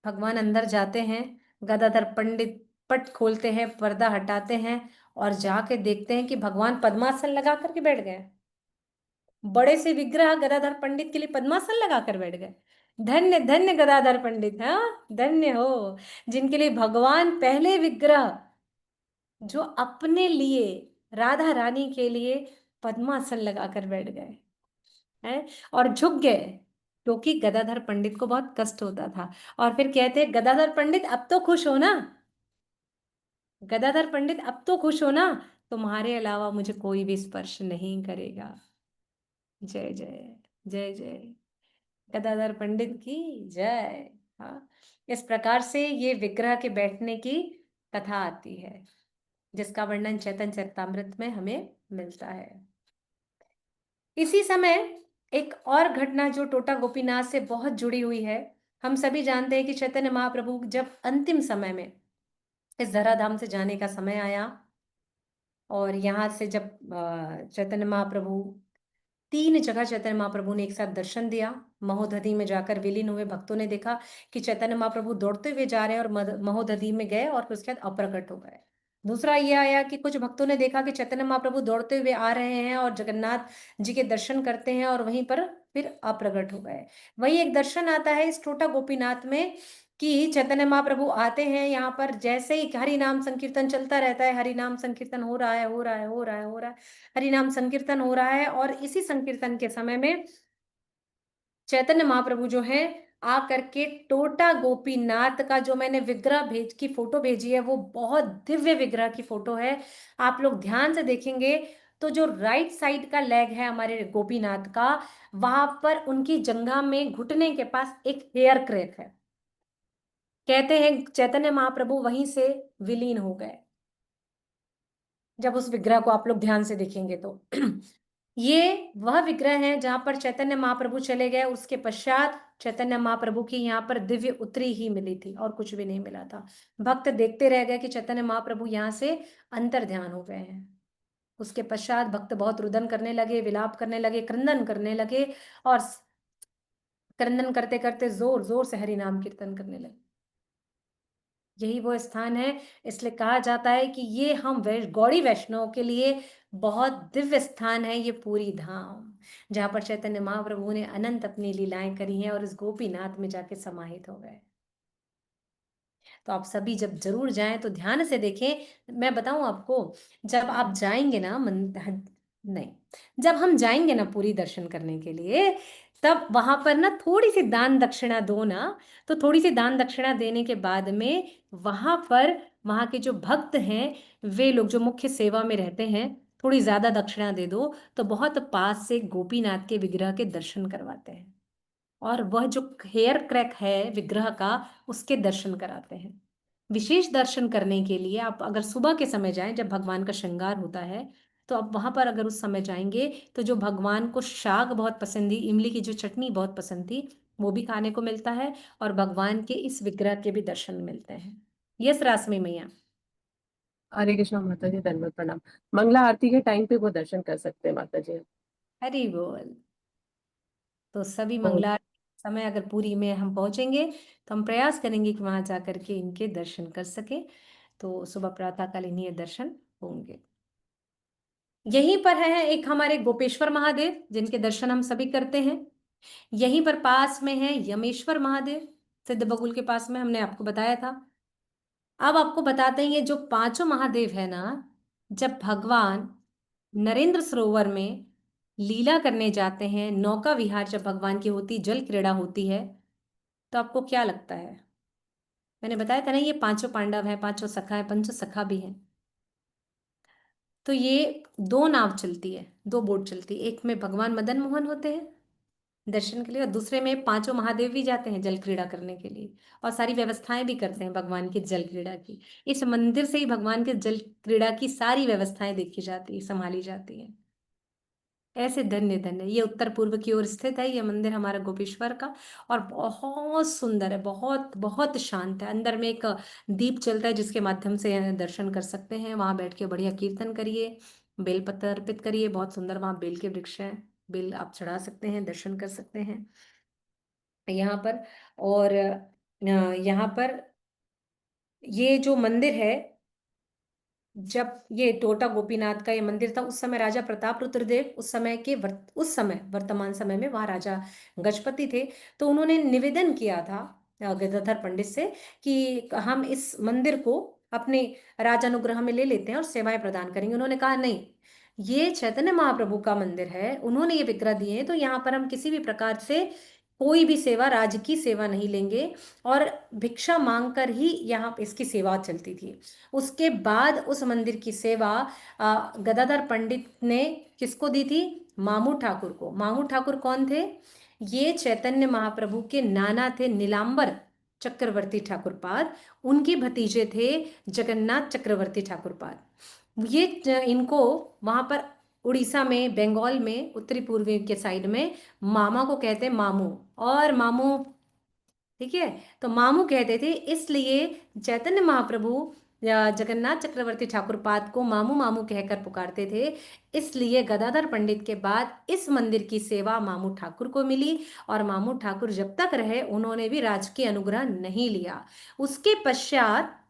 भगवान अंदर जाते हैं। गदाधर पंडित पट खोलते हैं, पर्दा हटाते हैं और जाके देखते हैं कि भगवान पद्मासन लगा करके बैठ गए। बड़े से विग्रह गदाधर पंडित के लिए पद्मासन लगाकर बैठ गए। धन्य धन्य गदाधर पंडित, हाँ धन्य हो, जिनके लिए भगवान पहले विग्रह जो अपने लिए, राधा रानी के लिए पद्मासन लगाकर बैठ गए हैं और झुक गए, क्योंकि गदाधर पंडित को बहुत कष्ट होता था। और फिर कहते हैं गदाधर पंडित अब तो खुश हो ना, गदाधर पंडित अब तो खुश हो ना, तुम्हारे अलावा मुझे कोई भी स्पर्श नहीं करेगा। जय जय जय जय गदाधर पंडित की जय। हाँ, इस प्रकार से ये विग्रह के बैठने की कथा आती है, जिसका वर्णन चैतन्य चरितामृत में हमें मिलता है। इसी समय एक और घटना जो टोटा गोपीनाथ से बहुत जुड़ी हुई है। हम सभी जानते हैं कि चैतन्य महाप्रभु जब अंतिम समय में इस धराधाम से जाने का समय आया, और यहाँ से जब चैतन्य महाप्रभु, 3 जगह चैतन्य महाप्रभु ने एक साथ दर्शन दिया। महोदधि में जाकर विलीन हुए भक्तों ने देखा कि चैतन्य महाप्रभु दौड़ते हुए जा रहे हैं और महोदधि में गए और फिर उसके बाद अप्रकट हो गए। दूसरा यह आया कि कुछ भक्तों ने देखा कि चैतन्य महाप्रभु दौड़ते हुए आ रहे हैं और जगन्नाथ जी के दर्शन करते हैं और वहीं पर फिर अप्रकट हो गए। वही एक दर्शन आता है इस टोटा गोपीनाथ में कि चैतन्य महाप्रभु आते हैं यहाँ पर, जैसे ही हरि नाम संकीर्तन चलता रहता है, हरि नाम संकीर्तन हो रहा है, हो रहा है, हो रहा है, हो रहा है, हरि नाम संकीर्तन हो रहा है। और इसी संकीर्तन के समय में चैतन्य महाप्रभु जो है आकर के टोटा गोपीनाथ का, जो मैंने विग्रह फोटो भेजी है, वो बहुत दिव्य विग्रह की फोटो है। आप लोग ध्यान से देखेंगे तो जो राइट साइड का लेग है हमारे गोपीनाथ का, वहां पर उनकी जंघा में घुटने के पास एक हेयर क्रैक है। कहते हैं चैतन्य महाप्रभु वहीं से विलीन हो गए। जब उस विग्रह को आप लोग ध्यान से देखेंगे तो ये वह विग्रह है जहां पर चैतन्य महाप्रभु चले गए। उसके पश्चात चैतन्य महाप्रभु की यहाँ पर दिव्य उत्तरी ही मिली थी और कुछ भी नहीं मिला था। भक्त देखते रह गए कि चैतन्य महाप्रभु यहाँ से अंतर ध्यान हो गए हैं। उसके पश्चात भक्त बहुत रुदन करने लगे, विलाप करने लगे, क्रंदन करने लगे और क्रंदन करते करते जोर जोर से हरि नाम कीर्तन करने लगे। यही वो स्थान है, इसलिए कहा जाता है कि ये हम गौड़ी वैष्णव के लिए बहुत दिव्य स्थान है, ये पूरी धाम जहां पर चैतन्य महाप्रभु ने अनंत अपनी लीलाएं करी हैं और इस गोपीनाथ में जाके समाहित हो गए। तो आप सभी जब जरूर जाएं तो ध्यान से देखें। मैं बताऊं आपको, जब आप जाएंगे ना नहीं, जब हम जाएंगे ना पूरी दर्शन करने के लिए, तब वहां पर ना थोड़ी सी दान दक्षिणा दो ना। तो थोड़ी सी दान दक्षिणा देने के बाद में वहां पर वहां के जो भक्त हैं, वे लोग जो मुख्य सेवा में रहते हैं, थोड़ी ज्यादा दक्षिणा दे दो तो बहुत पास से गोपीनाथ के विग्रह के दर्शन करवाते हैं और वह जो हेयर क्रैक है विग्रह का, उसके दर्शन कराते हैं। विशेष दर्शन करने के लिए आप अगर सुबह के समय जाएं, जब भगवान का श्रृंगार होता है, तो आप वहां पर अगर उस समय जाएंगे तो जो भगवान को शाक बहुत पसंद थी, इमली की जो चटनी बहुत पसंद थी, वो भी खाने को मिलता है और भगवान के इस विग्रह के भी दर्शन मिलते हैं। यस रासमी मैया। हरे कृष्णा माता जी, धन्यवाद, प्रणाम। मंगला आरती के टाइम पे वो दर्शन कर सकते हैं माता जी। हरि बोल। तो सभी बोल। मंगला समय अगर पूरी में हम पहुंचेंगे तो हम प्रयास करेंगे कि वहां जाकर के इनके दर्शन कर सके। तो सुबह प्रातःकालीन ये दर्शन होंगे। यहीं पर है एक हमारे गोपेश्वर महादेव, जिनके दर्शन हम सभी करते हैं। यहीं पर पास में है यमेश्वर महादेव, सिद्ध बगुल के पास में, हमने आपको बताया था। अब आपको बताते हैं ये जो पांचों महादेव है ना, जब भगवान नरेंद्र सरोवर में लीला करने जाते हैं, नौका विहार जब भगवान की होती, जल क्रीड़ा होती है, तो आपको क्या लगता है? मैंने बताया था ना ये पांचों पांडव है, पांचों सखा है, पंचों सखा भी हैं। तो ये दो नाव चलती है, दो बोट चलती है। एक में भगवान मदन मोहन होते हैं दर्शन के लिए और दूसरे में पांचों महादेव भी जाते हैं जल क्रीड़ा करने के लिए और सारी व्यवस्थाएं भी करते हैं भगवान की जल क्रीड़ा की। इस मंदिर से ही भगवान के जल क्रीड़ा की सारी व्यवस्थाएं देखी जाती है, संभाली जाती है। ऐसे धन्य धन्य, ये उत्तर पूर्व की ओर स्थित है ये मंदिर हमारा गोपेश्वर का, और बहुत सुंदर है, बहुत बहुत शांत है। अंदर में एक दीप चलता है जिसके माध्यम से दर्शन कर सकते हैं। वहां बैठ के बढ़िया कीर्तन करिए, बेलपत्र अर्पित करिए, बहुत सुंदर वहां बेल के वृक्ष हैं, बेल आप चढ़ा सकते हैं, दर्शन कर सकते हैं यहाँ पर। और यहाँ पर ये जो मंदिर है, जब ये टोटा गोपीनाथ का ये मंदिर था, उस समय राजा प्रताप रुद्रदेव, उस समय के उस समय वर्तमान समय में वहाँ राजा गजपति थे, तो उन्होंने निवेदन किया था गदाधर पंडित से कि हम इस मंदिर को अपने राजानुग्रह में ले लेते हैं और सेवाएं प्रदान करेंगे। उन्होंने कहा नहीं, ये चैतन्य महाप्रभु का मंदिर है, उन्होंने ये विग्रह दिए हैं, तो यहाँ पर हम किसी भी प्रकार से कोई भी सेवा, राज्य की सेवा नहीं लेंगे। और भिक्षा मांगकर ही यहाँ इसकी सेवा चलती थी। उसके बाद उस मंदिर की सेवा गदाधर पंडित ने किसको दी थी? मामू ठाकुर को। मामू ठाकुर कौन थे? ये चैतन्य महाप्रभु के नाना थे, नीलांबर चक्रवर्ती ठाकुरपाद, उनके भतीजे थे जगन्नाथ चक्रवर्ती ठाकुरपाद। ये इनको वहां पर उड़ीसा में, बंगाल में, उत्तरी पूर्वी के साइड में मामा को कहते हैं मामू, और मामू, ठीक है, तो मामू कहते थे, इसलिए चैतन्य महाप्रभु या जगन्नाथ चक्रवर्ती ठाकुरपाद को मामू मामू कहकर पुकारते थे। इसलिए गदाधर पंडित के बाद इस मंदिर की सेवा मामू ठाकुर को मिली, और मामू ठाकुर जब तक रहे उन्होंने भी राजकीय अनुग्रह नहीं लिया। उसके पश्चात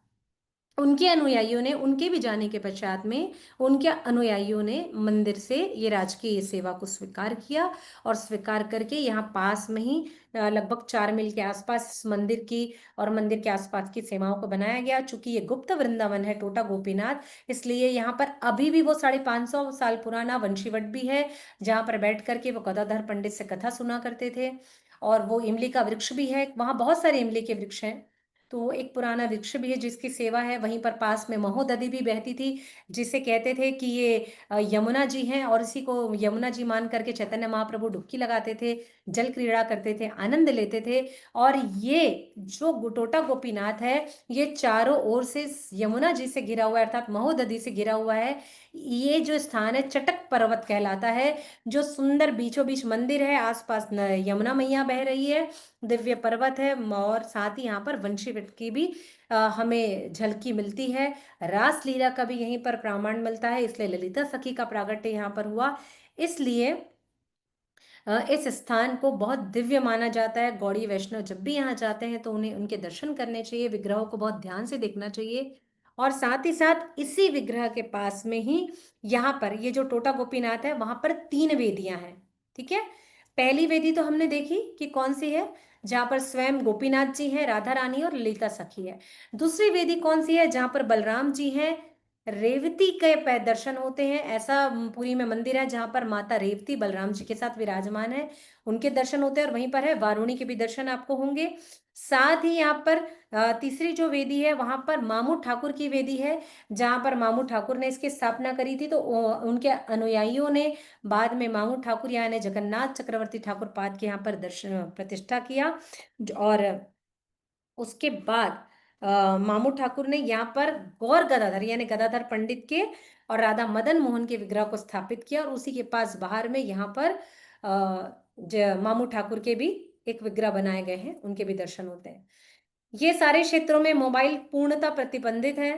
उनके अनुयायियों ने, उनके भी जाने के पश्चात में उनके अनुयायियों ने मंदिर से ये राजकीय सेवा को स्वीकार किया, और स्वीकार करके यहाँ पास में ही लगभग 4 मील के आसपास इस मंदिर की और मंदिर के आसपास की सेवाओं को बनाया गया। चूंकि ये गुप्त वृंदावन है टोटा गोपीनाथ, इसलिए यहाँ पर अभी भी वो 550 साल पुराना वंशीवट भी है, जहाँ पर बैठ करके वो गदाधर पंडित से कथा सुना करते थे। और वो इमली का वृक्ष भी है वहाँ, बहुत सारे इमली के वृक्ष हैं। तो एक पुराना वृक्ष भी है जिसकी सेवा है। वहीं पर पास में महोदधि भी बहती थी, जिसे कहते थे कि ये यमुना जी हैं, और इसी को यमुना जी मान करके चैतन्य महाप्रभु डुबकी लगाते थे, जल क्रीड़ा करते थे, आनंद लेते थे। और ये जो टोटा गोपीनाथ है, ये चारों ओर से यमुना जी से घिरा हुआ है, अर्थात महोदधि से घिरा हुआ है। ये जो स्थान है चटक पर्वत कहलाता है, जो सुंदर बीचों बीच मंदिर है, आसपास यमुना मैया बह रही है, दिव्य पर्वत है, और साथ ही यहाँ पर वंशीवट की भी हमें झलकी मिलती है। रास लीला का भी यहीं पर प्रमाण मिलता है, इसलिए ललिता सखी का प्रागट्य यहाँ पर हुआ। इसलिए इस स्थान को बहुत दिव्य माना जाता है। गौड़ी वैष्णव जब भी यहाँ जाते हैं तो उन्हें उनके दर्शन करने चाहिए, विग्रहों को बहुत ध्यान से देखना चाहिए। और साथ ही साथ इसी विग्रह के पास में ही यहाँ पर ये जो टोटा गोपीनाथ है, वहां पर 3 वेदियां हैं। ठीक है, पहली वेदी तो हमने देखी कि कौन सी है, जहां पर स्वयं गोपीनाथ जी हैं, राधा रानी और ललिता सखी है। दूसरी वेदी कौन सी है, जहां पर बलराम जी हैं, रेवती के दर्शन होते हैं। ऐसा पुरी में मंदिर है जहां पर माता रेवती बलराम जी के साथ विराजमान है, उनके दर्शन होते हैं। और वहीं पर है वारुणी के भी दर्शन आपको होंगे। साथ ही यहाँ पर तीसरी जो वेदी है, वहां पर मामू ठाकुर की वेदी है, जहां पर मामू ठाकुर ने इसकी स्थापना करी थी। तो उनके अनुयायियों ने बाद में मामू ठाकुर यानी जगन्नाथ चक्रवर्ती ठाकुर पाद के यहाँ पर दर्शन प्रतिष्ठा किया। और उसके बाद मामू ठाकुर ने यहाँ पर गौर गदाधर यानी गदाधर पंडित के और राधा मदन मोहन के विग्रह को स्थापित किया। और उसी के पास बाहर में यहाँ पर मामू ठाकुर के भी एक विग्रह बनाए गए हैं, उनके भी दर्शन होते हैं। ये सारे क्षेत्रों में मोबाइल पूर्णतः प्रतिबंधित है,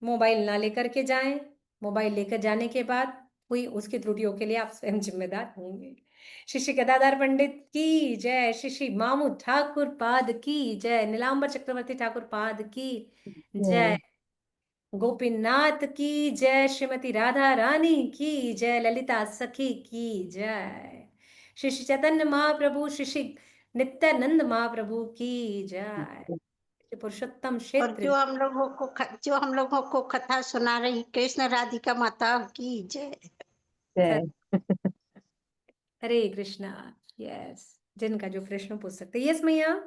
मोबाइल ना लेकर के जाएं। मोबाइल लेकर जाने के बाद हुई उसकी त्रुटियों के लिए आप स्वयं जिम्मेदार होंगे। श्री श्री गदाधर पंडित की जय, श्री श्री मामू ठाकुर पाद की जय, नीलांबर चक्रवर्ती ठाकुर पाद की जय, गोपीनाथ की जय, श्रीमती राधा रानी की जय, ललिता सखी की जय, श्री श्री चैतन्य महाप्रभु, श्री श्री नित्यानंद महाप्रभु की जय, श्री पुरुषोत्तम और क्षेत्र जो हम लोगों को कथा सुना रही कृष्ण राधिका माता की जय। जय। हरे कृष्णा। यस, जिनका जो प्रश्न पूछ सकते, यस मैया।